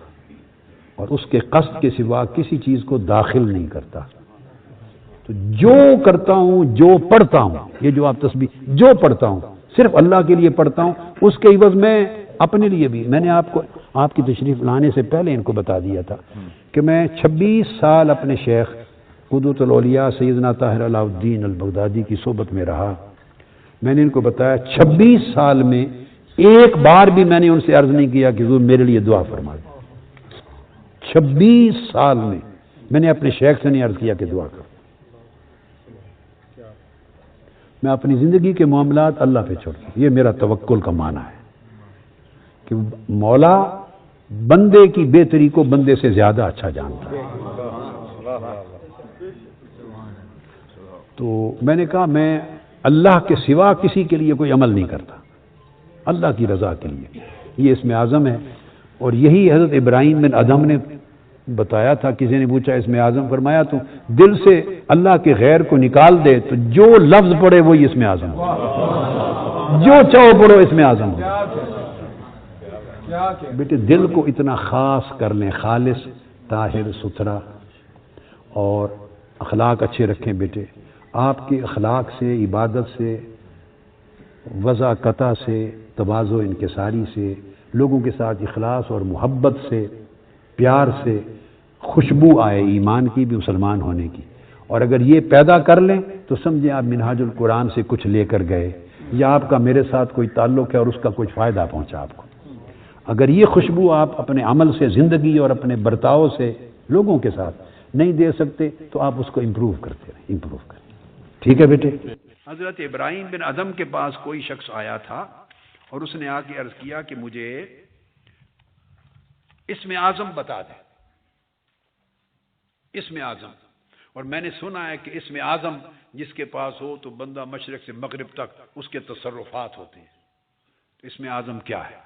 اور اس کے قصد کے سوا کسی چیز کو داخل نہیں کرتا۔ تو جو کرتا ہوں، جو پڑھتا ہوں، یہ جو آپ تسبیح جو پڑھتا ہوں صرف اللہ کے لیے پڑھتا ہوں، اس کے عوض میں اپنے لیے بھی، میں نے آپ کی تشریف لانے سے پہلے ان کو بتا دیا تھا کہ میں 26 سال اپنے شیخ قدوۃ الاولیاء سیدنا طاہر علاء الدین البغدادی کی صحبت میں رہا۔ میں نے ان کو بتایا 26 سال میں ایک بار بھی میں نے ان سے عرض نہیں کیا کہ حضور میرے لیے دعا فرما دیں۔ 26 سال میں نے اپنے شیخ سے نہیں عرض کیا کہ دعا کرو۔ میں اپنی زندگی کے معاملات اللہ پہ چھوڑتا ہوں، یہ میرا توکل کا معنی ہے کہ مولا بندے کی بہتری کو بندے سے زیادہ اچھا جانتا ہے۔ تو میں نے کہا میں اللہ کے سوا کسی کے لیے کوئی عمل نہیں کرتا، اللہ کی رضا کے لیے، یہ اسم اعظم ہے۔ اور یہی حضرت ابراہیم بن ادھم نے بتایا تھا، کسی نے پوچھا اسم اعظم، فرمایا تو دل سے اللہ کے غیر کو نکال دے تو جو لفظ پڑھے وہی اسم اعظم ہو، جو چاہو پڑھو اسم اعظم ہو۔ بیٹے دل کو اتنا خاص کر لیں، خالص، طاہر، ستھرا، اور اخلاق اچھے رکھیں۔ بیٹے آپ کے اخلاق سے، عبادت سے، وضع قطع سے، تواضع انکساری سے، لوگوں کے ساتھ اخلاص اور محبت سے، پیار سے خوشبو آئے ایمان کی بھی، مسلمان ہونے کی۔ اور اگر یہ پیدا کر لیں تو سمجھیں آپ منہاج القرآن سے کچھ لے کر گئے، یا آپ کا میرے ساتھ کوئی تعلق ہے اور اس کا کچھ فائدہ پہنچا آپ کو۔ اگر یہ خوشبو آپ اپنے عمل سے، زندگی اور اپنے برتاؤ سے لوگوں کے ساتھ نہیں دے سکتے تو آپ اس کو امپروو کرتے رہیں، امپروو کریں۔ ٹھیک ہے بیٹے؟ حضرت ابراہیم بن ادھم کے پاس کوئی شخص آیا تھا اور اس نے آ کے عرض کیا کہ مجھے اسم اعظم بتا دے، اسم اعظم۔ اور میں نے سنا ہے کہ اسم اعظم جس کے پاس ہو تو بندہ مشرق سے مغرب تک اس کے تصرفات ہوتے ہیں۔ تو اسم اعظم کیا ہے؟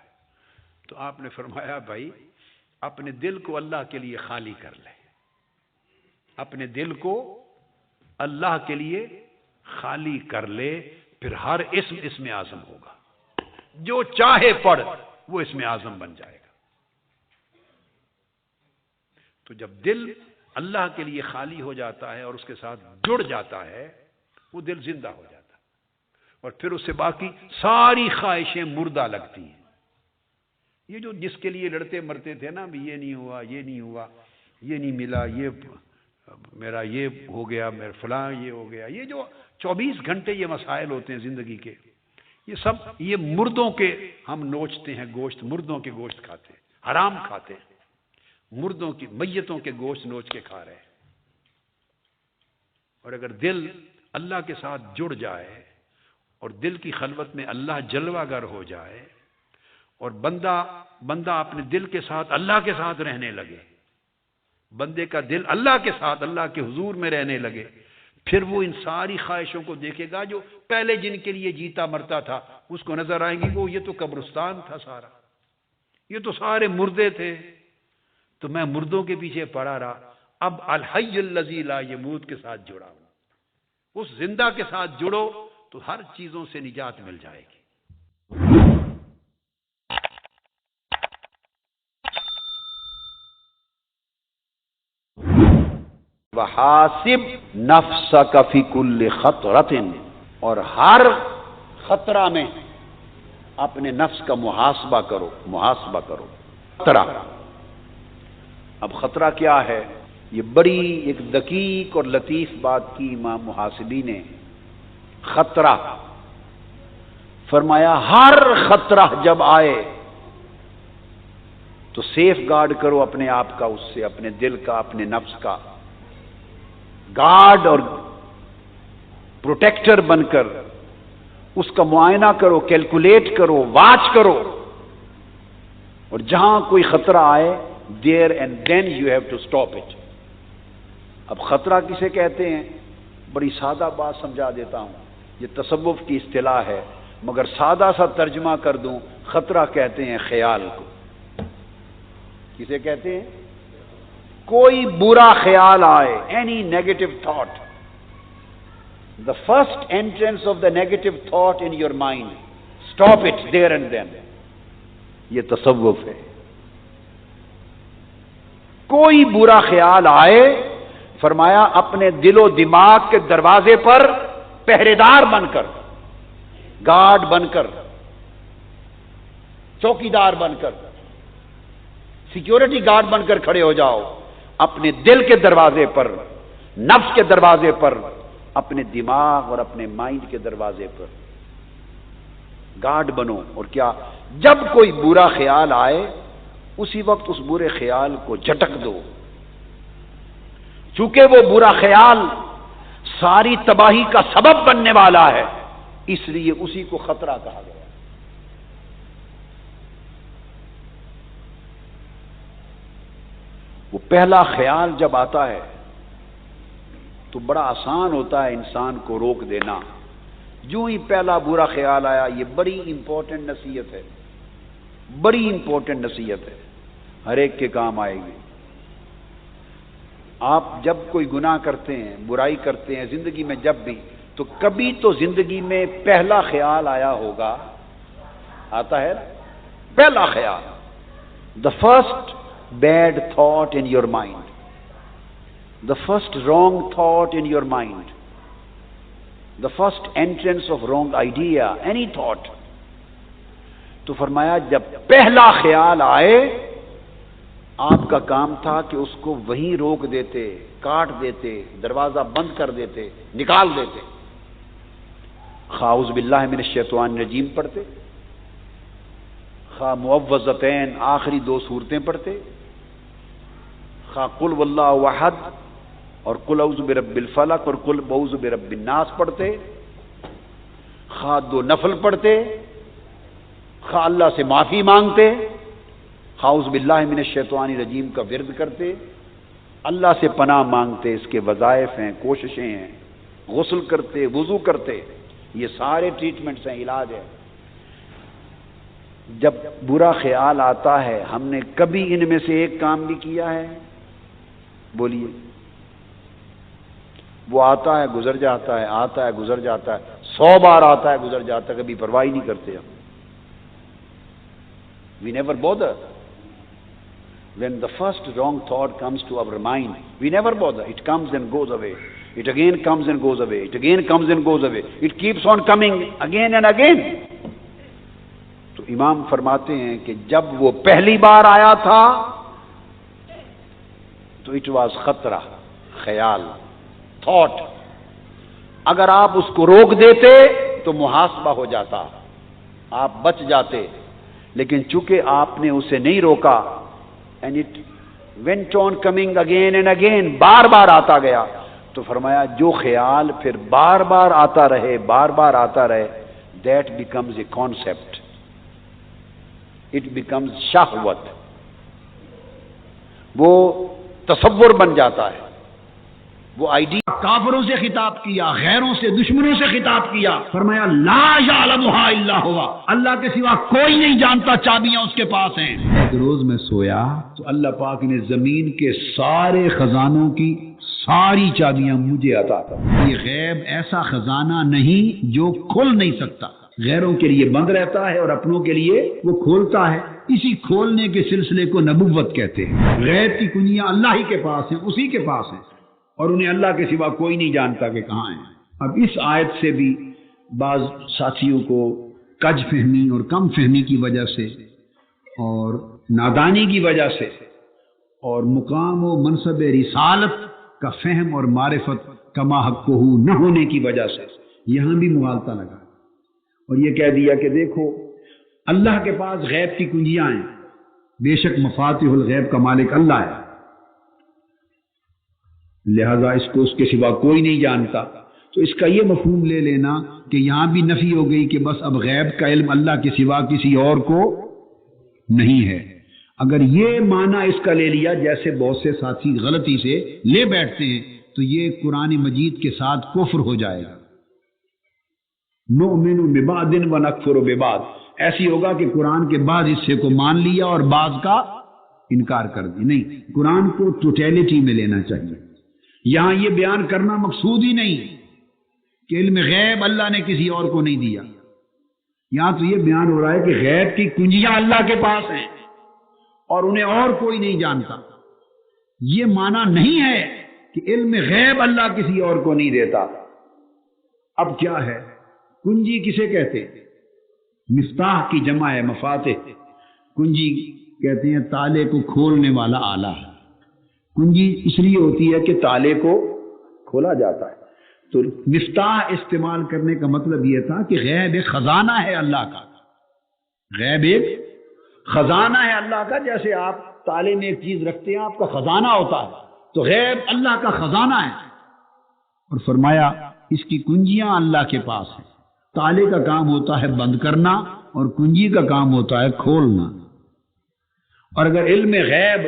تو آپ نے فرمایا بھائی اپنے دل کو اللہ کے لیے خالی کر لے، اپنے دل کو اللہ کے لیے خالی کر لے، پھر ہر اسم اعظم ہوگا، جو چاہے پڑھ وہ اسم اعظم بن جائے گا۔ تو جب دل اللہ کے لیے خالی ہو جاتا ہے اور اس کے ساتھ جڑ جاتا ہے، وہ دل زندہ ہو جاتا ہے، اور پھر اس سے باقی ساری خواہشیں مردہ لگتی ہیں۔ یہ جو جس کے لیے لڑتے مرتے تھے نا، یہ نہیں ہوا، یہ نہیں ہوا، یہ نہیں ملا، یہ میرا یہ ہو گیا، میرا فلاں یہ ہو گیا، یہ جو 24 گھنٹے یہ مسائل ہوتے ہیں زندگی کے، یہ سب یہ مردوں کے ہم نوچتے ہیں گوشت، مردوں کے گوشت کھاتے ہیں، حرام کھاتے ہیں، مردوں کی میتوں کے گوشت نوچ کے کھا رہے ہیں۔ اور اگر دل اللہ کے ساتھ جڑ جائے اور دل کی خلوت میں اللہ جلوہ گر ہو جائے اور بندہ اپنے دل کے ساتھ اللہ کے ساتھ رہنے لگے، بندے کا دل اللہ کے ساتھ اللہ کے حضور میں رہنے لگے، پھر وہ ان ساری خواہشوں کو دیکھے گا جو پہلے جن کے لیے جیتا مرتا تھا، اس کو نظر آئیں گی وہ یہ تو قبرستان تھا سارا، یہ تو سارے مردے تھے، تو میں مردوں کے پیچھے پڑا رہا، اب الحی الذی لا یموت کے ساتھ جڑا ہوں، اس زندہ کے ساتھ جڑو تو ہر چیزوں سے نجات مل جائے گی۔ وحاسب نفسک فی کل خطرۃ، اور ہر خطرہ میں اپنے نفس کا محاسبہ کرو، محاسبہ کرو۔ خطرہ، اب خطرہ کیا ہے؟ یہ بڑی ایک دقیق اور لطیف بات کی امام محاسبی نے۔ خطرہ فرمایا ہر خطرہ جب آئے تو سیف گارڈ کرو اپنے آپ کا، اس سے، اپنے دل کا، اپنے نفس کا گارڈ اور پروٹیکٹر بن کر اس کا معائنہ کرو، کیلکولیٹ کرو، واچ کرو، اور جہاں کوئی خطرہ آئے there and then you have to stop it. اب خطرہ کسے کہتے ہیں؟ بڑی سادہ بات سمجھا دیتا ہوں، یہ تصوف کی اصطلاح ہے، مگر سادہ سا ترجمہ کر دوں، خطرہ کہتے ہیں خیال کو۔ کسے کہتے ہیں؟ کوئی برا خیال آئے، any negative thought, the first entrance of the negative thought in your mind, stop it there and then. یہ تصوف ہے۔ کوئی برا خیال آئے، فرمایا اپنے دل و دماغ کے دروازے پر پہرے دار بن کر، گارڈ بن کر، چوکیدار بن کر، سیکیورٹی گارڈ بن کر کھڑے ہو جاؤ، اپنے دل کے دروازے پر، نفس کے دروازے پر، اپنے دماغ اور اپنے مائنڈ کے دروازے پر گارڈ بنو۔ اور کیا؟ جب کوئی برا خیال آئے اسی وقت اس برے خیال کو جھٹک دو، چونکہ وہ برا خیال ساری تباہی کا سبب بننے والا ہے، اس لیے اسی کو خطرہ کہا گیا۔ وہ پہلا خیال جب آتا ہے تو بڑا آسان ہوتا ہے انسان کو روک دینا۔ جو ہی پہلا برا خیال آیا، یہ بڑی امپورٹنٹ نصیحت ہے، بڑی امپورٹنٹ نصیحت ہے، ہر ایک کے کام آئے گی۔ آپ جب کوئی گناہ کرتے ہیں، برائی کرتے ہیں زندگی میں، جب بھی، تو کبھی تو زندگی میں پہلا خیال آیا ہوگا، آتا ہے نا؟ پہلا خیال، the first bad thought in your mind, the first wrong thought in your mind, the first entrance of wrong idea, any thought. تو فرمایا جب پہلا خیال آئے، آپ کا کام تھا کہ اس کو وہیں روک دیتے، کاٹ دیتے، دروازہ بند کر دیتے، نکال دیتے۔ اعوذ باللہ من الشیطان الرجیم پڑھتے، خواہ معوذتین آخری 2 سورتیں پڑھتے، خواہ قل واللہ احد اور قل اعوذ برب الفلق اور قل اعوذ برب الناس پڑھتے، خواہ 2 نفل پڑھتے، خواہ اللہ سے معافی مانگتے، اعوذ باللہ من الشیطان الرجیم کا ورد کرتے، اللہ سے پناہ مانگتے، اس کے وظائف ہیں، کوششیں ہیں، غسل کرتے، وضو کرتے، یہ سارے ٹریٹمنٹس ہیں، علاج ہے۔ جب برا خیال آتا ہے، ہم نے کبھی ان میں سے ایک کام بھی کیا ہے؟ بولیے۔ وہ آتا ہے گزر جاتا ہے، آتا ہے گزر جاتا ہے، 100 بار آتا ہے گزر جاتا ہے، کبھی پرواہ نہیں کرتے ہم۔ We never bother. When the first wrong thought comes to our mind, we never bother. It comes and goes away. It again comes and goes away. It again comes and goes away. It keeps on coming again and again. تو امام فرماتے ہیں کہ جب وہ پہلی بار آیا تھا تو اٹ واز خطرہ، خیال، تھاٹ۔ اگر آپ اس کو روک دیتے تو محاسبہ ہو جاتا، آپ بچ جاتے، لیکن چونکہ آپ نے اسے نہیں روکا، and it went on coming again and again, بار بار آتا گیا، تو فرمایا جو خیال پھر بار بار آتا رہے، بار بار آتا رہے، that becomes a concept, it becomes شہوت، وہ تصور بن جاتا ہے، وہ آئیڈیا۔ کافروں سے خطاب کیا، غیروں سے، دشمنوں سے خطاب کیا، فرمایا لا یعلمھا الا ہوا، اللہ کے سوا کوئی نہیں جانتا، چابیاں اس کے پاس ہیں۔ ایک روز میں سویا تو اللہ پاک نے زمین کے سارے خزانوں کی ساری چابیاں مجھے عطا کر۔ یہ غیب ایسا خزانہ نہیں جو کھل نہیں سکتا، غیروں کے لیے بند رہتا ہے اور اپنوں کے لیے وہ کھولتا ہے۔ اسی کھولنے کے سلسلے کو نبوت کہتے ہیں۔ غیب کی کنجیاں اللہ ہی کے پاس ہیں، اسی کے پاس ہیں۔ اور انہیں اللہ کے سوا کوئی نہیں جانتا کہ کہاں ہیں۔ اب اس آیت سے بھی بعض ساتھیوں کو کج فہمی اور کم فہمی کی وجہ سے اور نادانی کی وجہ سے اور مقام و منصب رسالت کا فہم اور معرفت کما حق نہ ہونے کی وجہ سے یہاں بھی مغالطہ لگا اور یہ کہہ دیا کہ دیکھو اللہ کے پاس غیب کی کنجیاں ہیں، بے شک مفاتیح الغیب کا مالک اللہ ہے، لہذا اس کو اس کے سوا کوئی نہیں جانتا۔ تو اس کا یہ مفہوم لے لینا کہ یہاں بھی نفی ہو گئی کہ بس اب غیب کا علم اللہ کے سوا کسی اور کو نہیں ہے۔ اگر یہ معنی اس کا لے لیا جیسے بہت سے ساتھی غلطی سے لے بیٹھتے ہیں تو یہ قرآن مجید کے ساتھ کفر ہو جائے گا۔ نؤمن ببعض ونکفر ببعض، ایسی ہوگا کہ قرآن کے بعض حصے کو مان لیا اور بعض کا انکار کر دی۔ نہیں، قرآن کو ٹوٹیلٹی میں لینا چاہیے۔ یہاں یہ بیان کرنا مقصود ہی نہیں کہ علم غیب اللہ نے کسی اور کو نہیں دیا، یہاں تو یہ بیان ہو رہا ہے کہ غیب کی کنجیاں اللہ کے پاس ہیں اور انہیں اور کوئی نہیں جانتا۔ یہ معنی نہیں ہے کہ علم غیب اللہ کسی اور کو نہیں دیتا۔ اب کیا ہے کنجی کسے کہتے ہیں؟ مفتاح کی جمع ہے مفاتح۔ کنجی کہتے ہیں تالے کو کھولنے والا آلہ ہے۔ کنجی اس لیے ہوتی ہے کہ تالے کو کھولا جاتا ہے۔ تو مفتاح استعمال کرنے کا مطلب یہ تھا کہ غیب ایک خزانہ ہے اللہ کا، غیب ایک خزانہ ہے اللہ کا، جیسے آپ تالے میں ایک چیز رکھتے ہیں آپ کا خزانہ ہوتا ہے، تو غیب اللہ کا خزانہ ہے۔ اور فرمایا اس کی کنجیاں اللہ کے پاس ہیں۔ تالے کا کام ہوتا ہے بند کرنا اور کنجی کا کام ہوتا ہے کھولنا۔ اور اگر علم غیب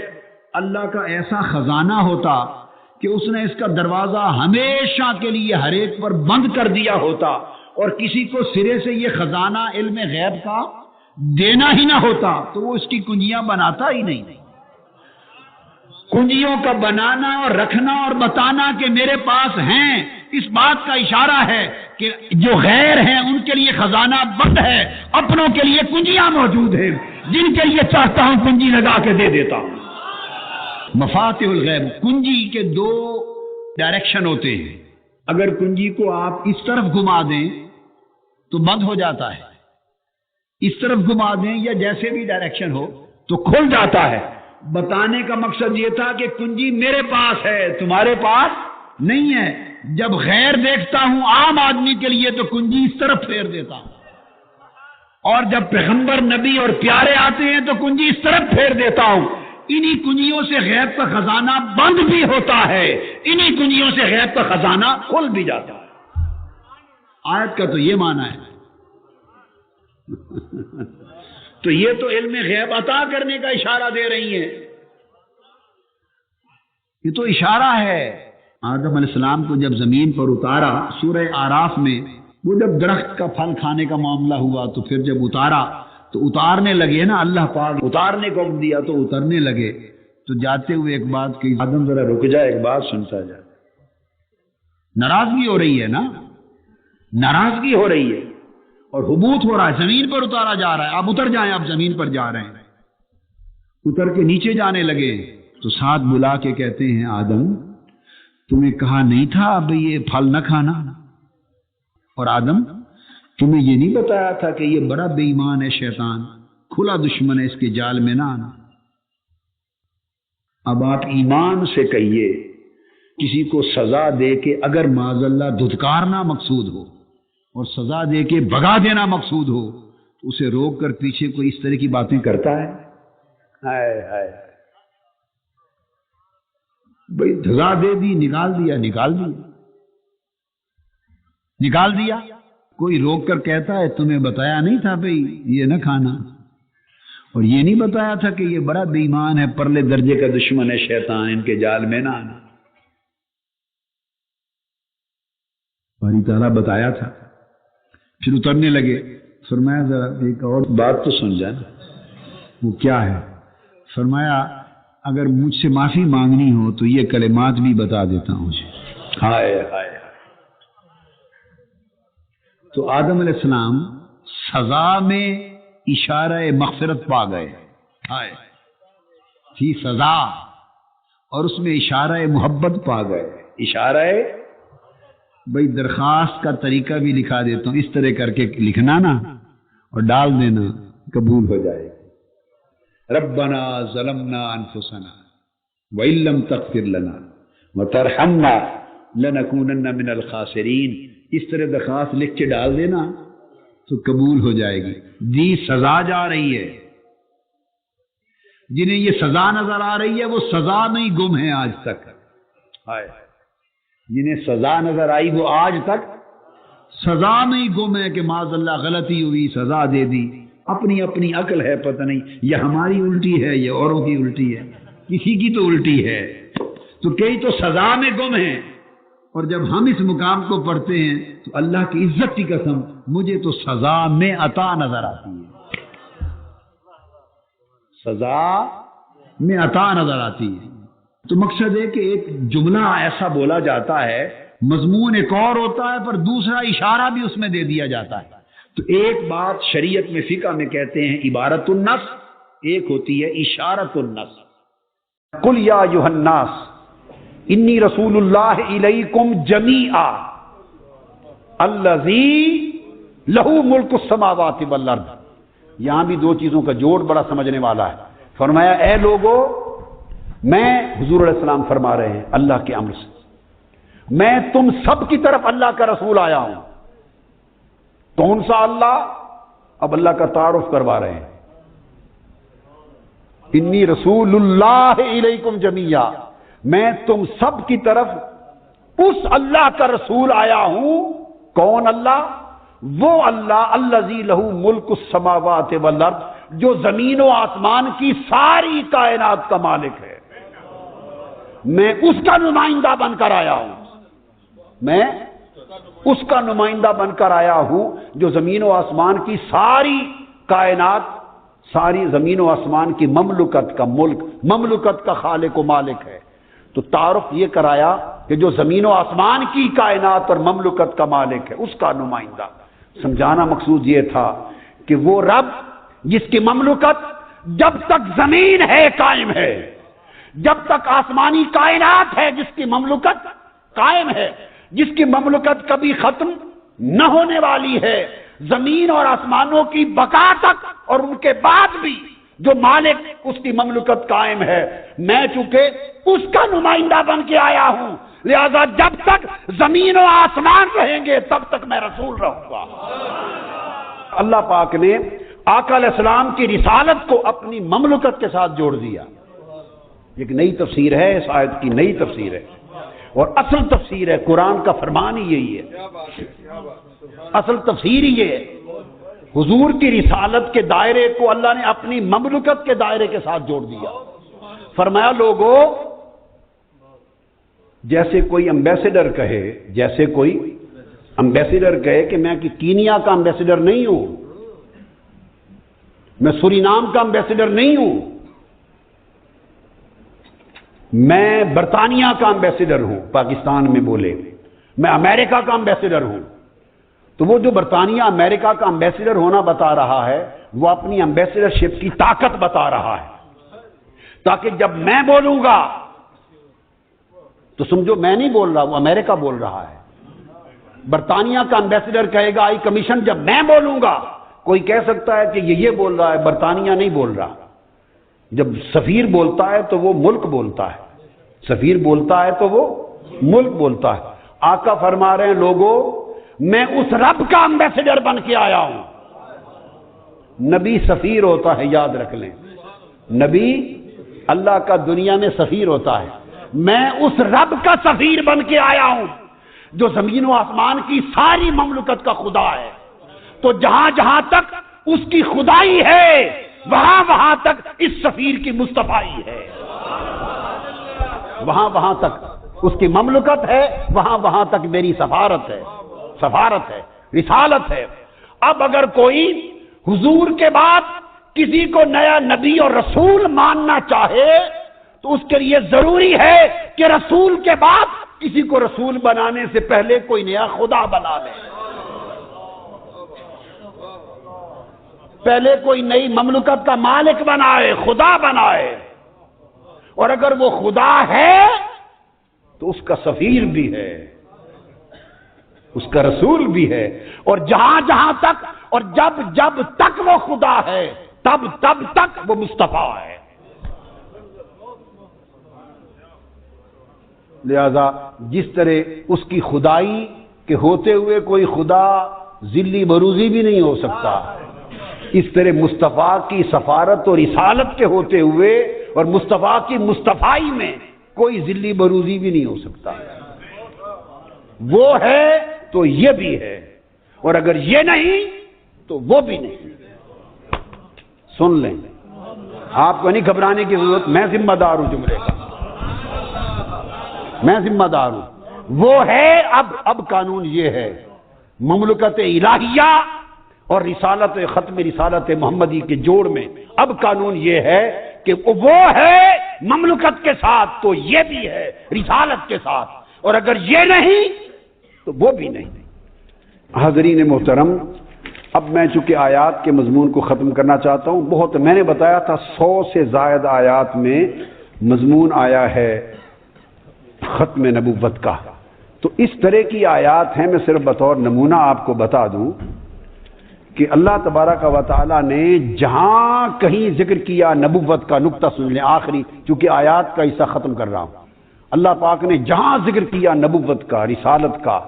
اللہ کا ایسا خزانہ ہوتا کہ اس نے اس کا دروازہ ہمیشہ کے لیے ہر ایک پر بند کر دیا ہوتا اور کسی کو سرے سے یہ خزانہ علم غیب کا دینا ہی نہ ہوتا تو وہ اس کی کنجیاں بناتا ہی نہیں۔ کنجیوں کا بنانا اور رکھنا اور بتانا کہ میرے پاس ہیں، اس بات کا اشارہ ہے کہ جو غیر ہیں ان کے لیے خزانہ بند ہے، اپنوں کے لیے کنجیاں موجود ہیں، جن کے لیے چاہتا ہوں کنجی لگا کے دے دیتا ہوں۔ مفاتیح الغیب، کنجی کے دو ڈائریکشن ہوتے ہیں۔ اگر کنجی کو آپ اس طرف گھما دیں تو بند ہو جاتا ہے، اس طرف گھما دیں یا جیسے بھی ڈائریکشن ہو تو کھل جاتا ہے۔ بتانے کا مقصد یہ تھا کہ کنجی میرے پاس ہے، تمہارے پاس نہیں ہے۔ جب غیر دیکھتا ہوں عام آدمی کے لیے تو کنجی اس طرف پھیر دیتا ہوں، اور جب پیغمبر نبی اور پیارے آتے ہیں تو کنجی اس طرف پھیر دیتا ہوں۔ انہی کنجیوں سے غیب کا خزانہ بند بھی ہوتا ہے، انہی کنجیوں سے غیب کا خزانہ کھل بھی جاتا ہے۔ آیت کا تو یہ معنی ہے۔ تو یہ تو علم غیب عطا کرنے کا اشارہ دے رہی ہیں، یہ تو اشارہ ہے۔ آدم علیہ السلام کو جب زمین پر اتارا، سورہ اعراف میں وہ جب درخت کا پھل کھانے کا معاملہ ہوا تو پھر جب اتارا تو اتارنے لگے نا، اللہ پاک اتارنے کو حکم دیا تو اترنے لگے۔ تو جاتے ہوئے ایک بات کہ آدم ذرا رک جائے، ایک بات سنتا جا۔ ناراضگی ہو رہی ہے نا، ناراضگی ہو رہی ہے اور حبوط ہو رہا ہے، زمین پر اتارا جا رہا ہے۔ آپ اتر جائیں، آپ زمین پر جا رہے ہیں۔ اتر کے نیچے جانے لگے تو ساتھ بلا کے کہتے ہیں آدم تمہیں کہا نہیں تھا اب یہ پھل نہ کھانا؟ اور آدم تمہیں یہ نہیں بتایا تھا کہ یہ بڑا بے ایمان ہے، شیطان کھلا دشمن ہے، اس کے جال میں نہ آنا؟ اب آپ ایمان سے کہیے، کسی کو سزا دے کے اگر معاذ اللہ دھتکارنا مقصود ہو اور سزا دے کے بھگا دینا مقصود ہو تو اسے روک کر پیچھے کوئی اس طرح کی باتیں کرتا ہے؟ ہائے ہائے بھئی، سزا دے دی، نکال دیا، کوئی روک کر کہتا ہے تمہیں بتایا نہیں تھا بھئی یہ نہ کھانا، اور یہ نہیں بتایا تھا کہ یہ بڑا بے ایمان ہے، پرلے درجے کا دشمن ہے شیطان، ان کے جال میں نہ آنا؟ باری تعالیٰ بتایا تھا۔ پھر اترنے لگے، فرمایا ذرا ایک اور بات تو سن جانا۔ وہ کیا ہے؟ فرمایا اگر مجھ سے معافی مانگنی ہو تو یہ کلمات بھی بتا دیتا ہوں۔ ہائے ہائے، تو آدم علیہ السلام سزا میں اشارہ مغفرت پا گئے، تھی سزا اور اس میں اشارہ محبت پا گئے۔ اشارہ ہے بھائی درخواست کا طریقہ بھی لکھا دیتا ہوں، اس طرح کر کے لکھنا نا اور ڈال دینا، قبول ہو جائے گا۔ ربنا ظلمنا انفسنا وان لم تغفر لنا وترحمنا لنکونن من الخاسرین، اس طرح درخواست لکھ کے ڈال دینا تو قبول ہو جائے گی۔ جی سزا جا رہی ہے، جنہیں یہ سزا نظر آ رہی ہے وہ سزا میں ہی گم ہیں آج تک، جنہیں سزا نظر آئی وہ آج تک سزا میں ہی گم ہے کہ معاذ اللہ غلطی ہوئی سزا دے دی، اپنی اپنی عقل ہے، پتہ نہیں یہ ہماری الٹی ہے یہ اوروں کی الٹی ہے، کسی کی تو الٹی ہے، تو کئی تو سزا میں گم ہیں۔ اور جب ہم اس مقام کو پڑھتے ہیں تو اللہ کی عزت کی قسم مجھے تو سزا میں عطا نظر آتی ہے، سزا میں عطا نظر آتی ہے۔ تو مقصد ہے کہ ایک جملہ ایسا بولا جاتا ہے، مضمون ایک اور ہوتا ہے پر دوسرا اشارہ بھی اس میں دے دیا جاتا ہے۔ تو ایک بات شریعت میں فقہ میں کہتے ہیں عبارت النص، ایک ہوتی ہے اشارت النص۔ قل یا ایھا الناس انی رسول اللہ الیکم جمیعا الذی لہ ملک السماوات والارض۔ یہاں بھی دو چیزوں کا جوڑ بڑا سمجھنے والا ہے۔ فرمایا اے لوگو، میں حضور علیہ السلام فرما رہے ہیں اللہ کے امر سے، میں تم سب کی طرف اللہ کا رسول آیا ہوں۔ کون سا اللہ؟ اب اللہ کا تعارف کروا رہے ہیں، انی رسول اللہ الیکم جمیعا، میں تم سب کی طرف اس اللہ کا رسول آیا ہوں۔ کون اللہ؟ وہ اللہ الذی لہ ملک السماوات والارض، جو زمین و آسمان کی ساری کائنات کا مالک ہے۔ میں اس کا نمائندہ بن کر آیا ہوں، میں اس کا نمائندہ بن کر آیا ہوں جو زمین و آسمان کی ساری کائنات، ساری زمین و آسمان کی مملکت کا ملک، مملکت کا خالق و مالک ہے۔ تو تعارف یہ کرایا کہ جو زمین و آسمان کی کائنات اور مملکت کا مالک ہے اس کا نمائندہ۔ سمجھانا مقصود یہ تھا کہ وہ رب جس کی مملکت جب تک زمین ہے قائم ہے، جب تک آسمانی کائنات ہے جس کی مملکت قائم ہے، جس کی مملکت کبھی ختم نہ ہونے والی ہے، زمین اور آسمانوں کی بقا تک اور ان کے بعد بھی جو مالک اس کی مملکت قائم ہے، میں چونکہ اس کا نمائندہ بن کے آیا ہوں، لہذا جب تک زمین و آسمان رہیں گے تب تک میں رسول رہوں گا۔ اللہ پاک نے آقا علیہ السلام کی رسالت کو اپنی مملکت کے ساتھ جوڑ دیا۔ ایک نئی تفسیر ہے، اس آیت کی نئی تفسیر ہے اور اصل تفسیر ہے، قرآن کا فرمان ہی یہی ہے، اصل تفسیر ہی یہ ہے۔ حضور کی رسالت کے دائرے کو اللہ نے اپنی مملکت کے دائرے کے ساتھ جوڑ دیا۔ فرمایا لوگوں، جیسے کوئی امبیسڈر کہے، جیسے کوئی امبیسڈر کہے کہ میں کینیا کا امبیسڈر نہیں ہوں، میں سورینام کا امبیسڈر نہیں ہوں، میں برطانیہ کا امبیسڈر ہوں، پاکستان میں بولے میں امریکہ کا امبیسڈر ہوں، تو وہ جو برطانیہ امریکہ کا امبیسڈر ہونا بتا رہا ہے وہ اپنی امبیسڈرشپ کی طاقت بتا رہا ہے، تاکہ جب میں بولوں گا تو سمجھو میں نہیں بول رہا، وہ امریکہ بول رہا ہے۔ برطانیہ کا امبیسڈر کہے گا ہائی کمیشن، جب میں بولوں گا کوئی کہہ سکتا ہے کہ یہ بول رہا ہے، برطانیہ نہیں بول رہا۔ جب سفیر بولتا ہے تو وہ ملک بولتا ہے، سفیر بولتا ہے تو وہ ملک بولتا ہے۔ آقا فرما رہے ہیں لوگوں، میں اس رب کا امبیسڈر بن کے آیا ہوں۔ نبی سفیر ہوتا ہے، یاد رکھ لیں، نبی اللہ کا دنیا میں سفیر ہوتا ہے، میں اس رب کا سفیر بن کے آیا ہوں جو زمین و آسمان کی ساری مملکت کا خدا ہے۔ تو جہاں جہاں تک اس کی خدائی ہے وہاں وہاں تک اس سفیر کی مصطفائی ہے، وہاں وہاں تک اس کی مملکت ہے، وہاں وہاں تک میری سفارت ہے، سفارت ہے، رسالت ہے۔ اب اگر کوئی حضور کے بعد کسی کو نیا نبی اور رسول ماننا چاہے تو اس کے لیے ضروری ہے کہ رسول کے بعد کسی کو رسول بنانے سے پہلے کوئی نیا خدا بنا لے، پہلے کوئی نئی مملکت کا مالک بنائے، خدا بنائے، اور اگر وہ خدا ہے تو اس کا سفیر بھی ہے، اس کا رسول بھی ہے، اور جہاں جہاں تک اور جب جب تک وہ خدا ہے تب تب تک وہ مصطفیٰ ہے۔ لہذا جس طرح اس کی خدائی کے ہوتے ہوئے کوئی خدا ذلی بروزی بھی نہیں ہو سکتا، اس طرح مصطفیٰ کی سفارت اور رسالت کے ہوتے ہوئے اور مصطفیٰ کی مصطفائی میں کوئی ذلی بروزی بھی نہیں ہو سکتا۔ وہ ہے تو یہ بھی ہے، اور اگر یہ نہیں تو وہ بھی نہیں۔ سن لیں، آپ کو نہیں گھبرانے کی ضرورت، میں ذمہ دار ہوں جملے کا، میں ذمہ دار ہوں۔ وہ ہے، اب قانون یہ ہے، مملکت الہیہ اور رسالت ختم رسالت محمدی کے جوڑ میں اب قانون یہ ہے کہ وہ ہے مملکت کے ساتھ تو یہ بھی ہے رسالت کے ساتھ، اور اگر یہ نہیں تو وہ بھی نہیں۔ حاضرین محترم، اب میں چونکہ آیات کے مضمون کو ختم کرنا چاہتا ہوں، بہت میں نے بتایا تھا 100 سے زائد آیات میں مضمون آیا ہے ختم نبوت کا، تو اس طرح کی آیات ہیں۔ میں صرف بطور نمونہ آپ کو بتا دوں کہ اللہ تبارک و تعالیٰ نے جہاں کہیں ذکر کیا نبوت کا، نقطہ سن لیں آخری، چونکہ آیات کا حصہ ختم کر رہا ہوں، اللہ پاک نے جہاں ذکر کیا نبوت کا، رسالت کا،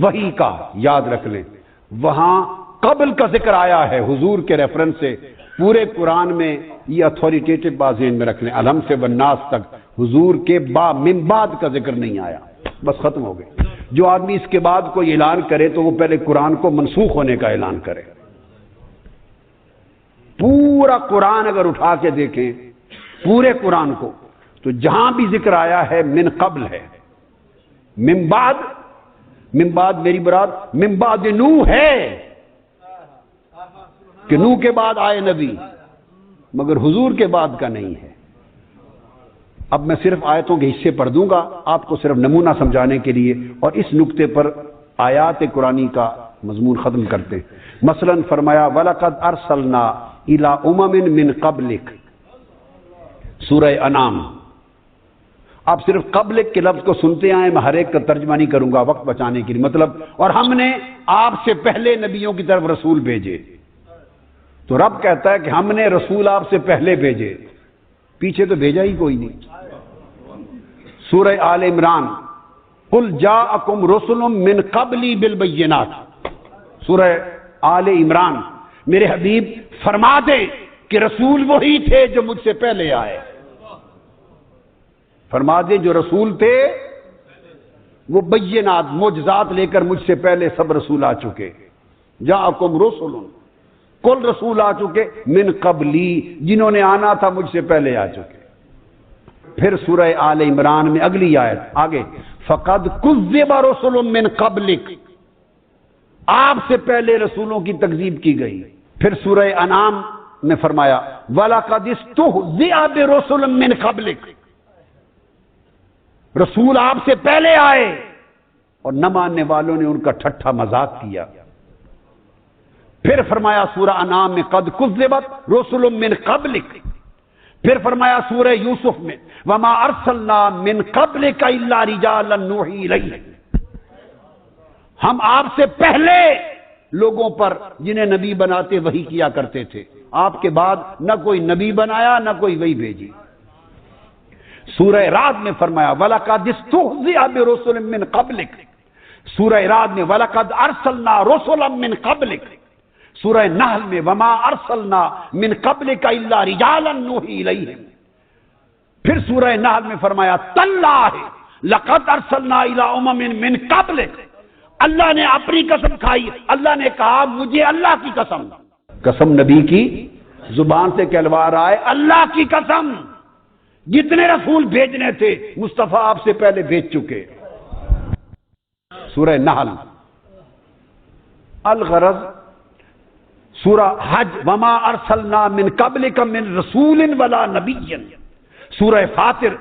وحی کا، یاد رکھ لیں وہاں قبل کا ذکر آیا ہے حضور کے ریفرنس سے۔ پورے قرآن میں یہ اتھارٹیٹیو بات ذہن میں رکھ لیں، الحم سے والناس تک حضور کے من بعد کا ذکر نہیں آیا، بس ختم ہو گئے۔ جو آدمی اس کے بعد کوئی اعلان کرے تو وہ پہلے قرآن کو منسوخ ہونے کا اعلان کرے۔ پورا قرآن اگر اٹھا کے دیکھیں پورے قرآن کو تو جہاں بھی ذکر آیا ہے من قبل ہے، من بعد میری براد من بعد نوح ہے کہ نوح کے بعد آئے نبی، مگر حضور کے بعد کا نہیں ہے۔ اب میں صرف آیتوں کے حصے پڑھ دوں گا آپ کو صرف نمونہ سمجھانے کے لیے، اور اس نقطے پر آیات قرآنی کا مضمون ختم کرتے ہیں۔ مثلا فرمایا وَلَقَدْ أَرْسَلْنَا إِلَىٰ أُمَمٍ مِّن قَبْلِكَ، سورہ انعام۔ آپ صرف قبلک کے لفظ کو سنتے آئیں، میں ہر ایک کا ترجمہ نہیں کروں گا وقت بچانے کے لیے۔ مطلب اور ہم نے آپ سے پہلے نبیوں کی طرف رسول بھیجے، تو رب کہتا ہے کہ ہم نے رسول آپ سے پہلے بھیجے، پیچھے تو بھیجا ہی کوئی نہیں۔ سورہ آل عمران قل جاءکم رسل من قبلی بالبینات، سورہ آل عمران، میرے حبیب فرما دیں کہ رسول وہی تھے جو مجھ سے پہلے آئے، فرما دیں جو رسول تھے وہ بینات معجزات لے کر مجھ سے پہلے سب رسول آ چکے۔ جاءکم رسل، کل رسول آ چکے، من قبلی، جنہوں نے آنا تھا مجھ سے پہلے آ چکے۔ پھر سورہ آل عمران میں اگلی آیت آگے فقد کذب رسل من قبلک، آپ سے پہلے رسولوں کی تکذیب کی گئی۔ پھر سورہ انعام میں فرمایا وَلَقَدِ اسْتُهْزِئَ بِرُسُلٍ مِّن قَبْلِكَ، رسول آپ سے پہلے آئے اور نہ ماننے والوں نے ان کا ٹھٹھا مذاق کیا۔ پھر فرمایا سورہ انعام میں قد کذبت رسل من قبلک، پھر فرمایا سورہ یوسف میں وما ارسلنا من قبلک الا رجالا نوحی الیہم، ہم آپ سے پہلے لوگوں پر جنہیں نبی بناتے وحی کیا کرتے تھے، آپ کے بعد نہ کوئی نبی بنایا نہ کوئی وحی بھیجی۔ سورہ رعد میں فرمایا وَلَقَدِ اسْتُهْزِئَ بِرُسُلٍ مِّن قَبْلِكَ، سورہ رعد میں وَلَقَدْ أَرْسَلْنَا رُسُلًا مِّن قَبْلِكَ، سورہ نحل میں وَمَا أَرْسَلْنَا مِن قَبْلِكَ إِلَّا رِجَالًا نُوحِي إِلَيْهِمْ، پھر سورہ نحل میں فرمایا تَاللَّهِ لَقَدْ أَرْسَلْنَا إِلَىٰ أُمَمٍ مِّن قَبْلِكَ، اللہ نے اپنی قسم کھائی، اللہ نے کہا مجھے اللہ کی قسم، قسم نبی کی زبان سے کہلوا رہا ہے، اللہ کی قسم جتنے رسول بھیجنے تھے مصطفیٰ آپ سے پہلے بھیج چکے۔ سورہ نحل۔ الغرض سورہ حج وما ارسلنا من قبلک من رسول ولا نبی، سورہ فاطر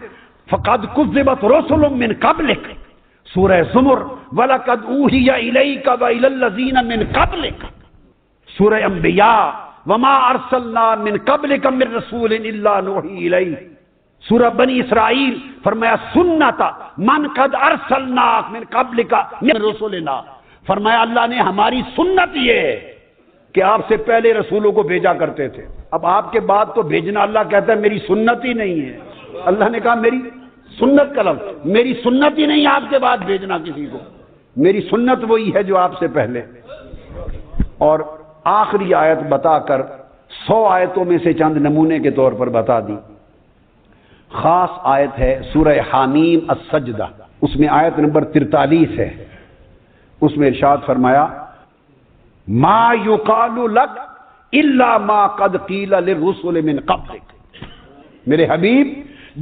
فقد کذبت رسل من قبلک، سورہ زمر وَلَقَدْ أُوحِيَ إِلَيْكَ وَإِلَى الَّذِينَ مِن قَبْلِكَ، سورہ انبیاء وَمَا أَرْسَلْنَا مِن قَبْلِكَ مِن رَّسُولٍ إِلَّا نُوحِي إِلَيْهِ، سورہ بنی اسرائیل فرمایا سنت من قد ارسلناک من قبلک من رسلنا، فرمایا اللہ نے ہماری سنت یہ ہے کہ آپ سے پہلے رسولوں کو بھیجا کرتے تھے، اب آپ کے بعد تو بھیجنا اللہ کہتا ہے میری سنت ہی نہیں ہے۔ اللہ نے کہا میری سنت کا لفظ، میری سنت ہی نہیں آپ کے بعد بھیجنا کسی کو، میری سنت وہی ہے جو آپ سے پہلے۔ اور آخری آیت بتا کر 100 آیتوں میں سے چند نمونے کے طور پر بتا دی۔ خاص آیت ہے سورہ حامیم السجدہ، اس میں آیت نمبر 43 ہے، اس میں ارشاد فرمایا ما یقال لک الا ما قد قیل للرسل من قبلک، میرے حبیب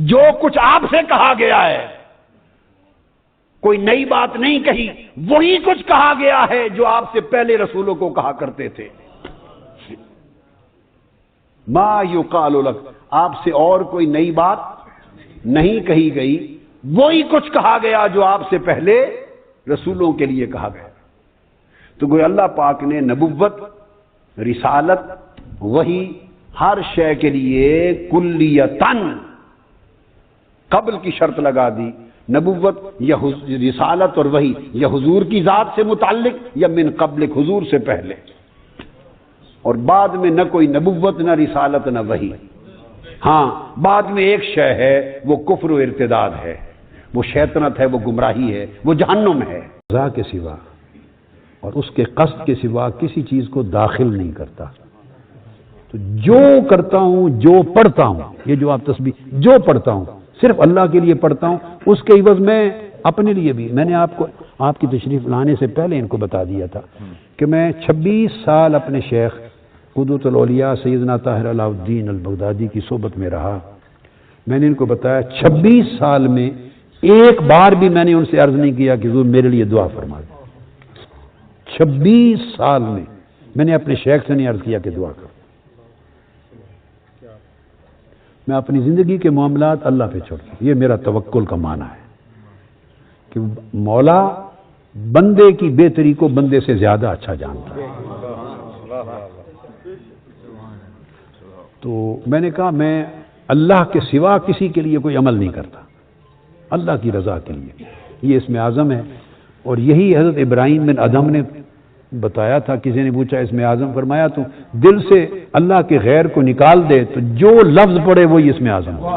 جو کچھ آپ سے کہا گیا ہے کوئی نئی بات نہیں کہی، وہی کچھ کہا گیا ہے جو آپ سے پہلے رسولوں کو کہا کرتے تھے۔ ما یقال لک، آپ سے اور کوئی نئی بات نہیں کہی گئی، وہی کچھ کہا گیا جو آپ سے پہلے رسولوں کے لیے کہا گیا۔ تو گویا اللہ پاک نے نبوت، رسالت، وہی ہر شے کے لیے کلیتاً قبل کی شرط لگا دی۔ نبوت یا رسالت اور وہی یا حضور کی ذات سے متعلق یا من قبلک، حضور سے پہلے، اور بعد میں نہ کوئی نبوت نہ رسالت نہ وحی۔ ہاں بعد میں ایک شے ہے وہ کفر و ارتداد ہے، وہ شیطنت ہے، وہ گمراہی ہے، وہ جہنم ہے۔ رضا کے سوا اور اس کے قصد کے سوا کسی چیز کو داخل نہیں کرتا۔ تو جو کرتا ہوں، جو پڑھتا ہوں، یہ جو آپ تسبیح جو پڑھتا ہوں صرف اللہ کے لیے پڑھتا ہوں، اس کے عوض میں اپنے لیے بھی، میں نے آپ کو آپ کی تشریف لانے سے پہلے ان کو بتا دیا تھا کہ میں 26 سال اپنے شیخ قدوۃ الاولیاء سیدنا طاہر علاء الدین البغدادی کی صحبت میں رہا۔ میں نے ان کو بتایا 26 سال میں ایک بار بھی میں نے ان سے عرض نہیں کیا کہ حضور میرے لیے دعا فرما دیں۔ 26 سال میں نے اپنے شیخ سے نہیں عرض کیا کہ دعا کرو۔ میں اپنی زندگی کے معاملات اللہ پہ چھوڑ دوں، یہ میرا توکل کا معنی ہے کہ مولا بندے کی بہتری کو بندے سے زیادہ اچھا جانتا ہے۔ تو میں نے کہا میں اللہ کے سوا کسی کے لیے کوئی عمل نہیں کرتا، اللہ کی رضا کے لیے، یہ اس میں اعظم ہے۔ اور یہی حضرت ابراہیم بن ادھم نے بتایا تھا، کسی نے پوچھا اس میں اعظم، فرمایا تو دل سے اللہ کے غیر کو نکال دے تو جو لفظ پڑھے وہی اس میں اعظم ہو،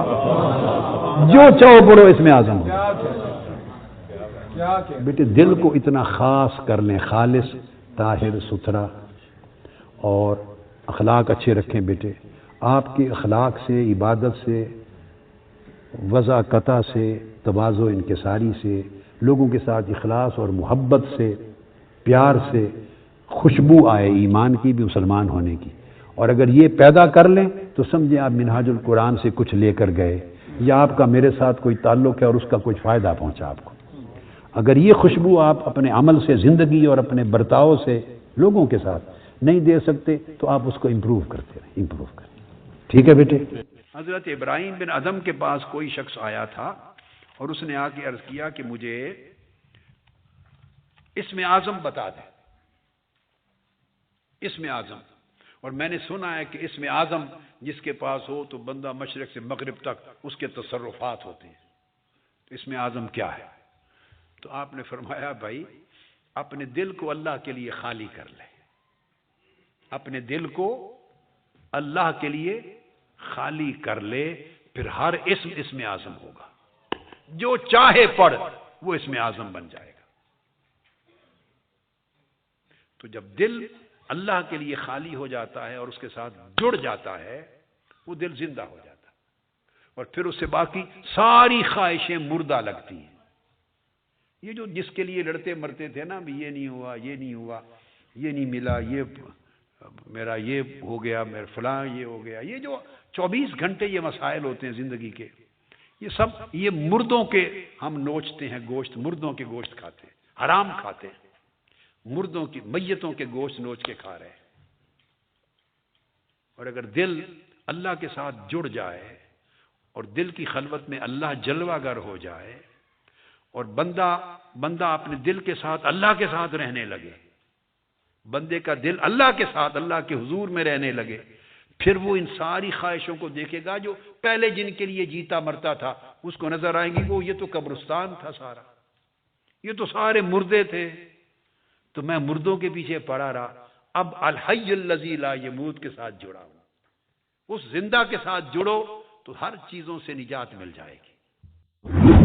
جو چاہو پڑھو اس میں اعظم ہو۔ بیٹے دل کو اتنا خاص کر لیں، خالص، طاہر، ستھرا، اور اخلاق اچھے رکھیں۔ بیٹے آپ کے اخلاق سے، عبادت سے، وضع قطع سے، تواضع انکساری سے، لوگوں کے ساتھ اخلاص اور محبت سے، پیار سے خوشبو آئے ایمان کی بھی، مسلمان ہونے کی۔ اور اگر یہ پیدا کر لیں تو سمجھیں آپ منہاج القرآن سے کچھ لے کر گئے، یا آپ کا میرے ساتھ کوئی تعلق ہے اور اس کا کچھ فائدہ پہنچا آپ کو۔ اگر یہ خوشبو آپ اپنے عمل سے، زندگی اور اپنے برتاؤ سے لوگوں کے ساتھ نہیں دے سکتے تو آپ اس کو امپروو کرتے رہیں، امپروو کریں۔ ٹھیک ہے بیٹے؟ حضرت ابراہیم بن ادھم کے پاس کوئی شخص آیا تھا اور اس نے آ کے عرض کیا کہ مجھے اسم اعظم بتا دیں، اسم اعظم، اور میں نے سنا ہے کہ اسم اعظم جس کے پاس ہو تو بندہ مشرق سے مغرب تک اس کے تصرفات ہوتے ہیں۔ تو اسم اعظم کیا ہے؟ تو آپ نے فرمایا بھائی اپنے دل کو اللہ کے لیے خالی کر لے، اپنے دل کو اللہ کے لیے خالی کر لے، پھر ہر اسم اعظم ہوگا، جو چاہے پڑھ وہ اسم اعظم بن جائے گا۔ تو جب دل اللہ کے لیے خالی ہو جاتا ہے اور اس کے ساتھ جڑ جاتا ہے، وہ دل زندہ ہو جاتا ہے، اور پھر اس سے باقی ساری خواہشیں مردہ لگتی ہیں۔ یہ جو جس کے لیے لڑتے مرتے تھے نا، بھی یہ نہیں ہوا، یہ نہیں ہوا، یہ نہیں ملا، یہ میرا یہ ہو گیا، میرا فلاں یہ ہو گیا، یہ جو 24 گھنٹے یہ مسائل ہوتے ہیں زندگی کے، یہ سب یہ مردوں کے ہم نوچتے ہیں گوشت، مردوں کے گوشت کھاتے ہیں، حرام کھاتے ہیں، مردوں کی میتوں کے گوشت نوچ کے کھا رہے ہیں۔ اور اگر دل اللہ کے ساتھ جڑ جائے اور دل کی خلوت میں اللہ جلوہ گر ہو جائے اور بندہ اپنے دل کے ساتھ اللہ کے ساتھ رہنے لگے، بندے کا دل اللہ کے ساتھ، اللہ کے حضور میں رہنے لگے، پھر وہ ان ساری خواہشوں کو دیکھے گا جو پہلے جن کے لیے جیتا مرتا تھا، اس کو نظر آئیں گی وہ یہ تو قبرستان تھا سارا، یہ تو سارے مردے تھے، تو میں مردوں کے پیچھے پڑا رہا، اب الحی الذی لا یموت کے ساتھ جڑا ہوں، اس زندہ کے ساتھ جڑو تو ہر چیزوں سے نجات مل جائے گی۔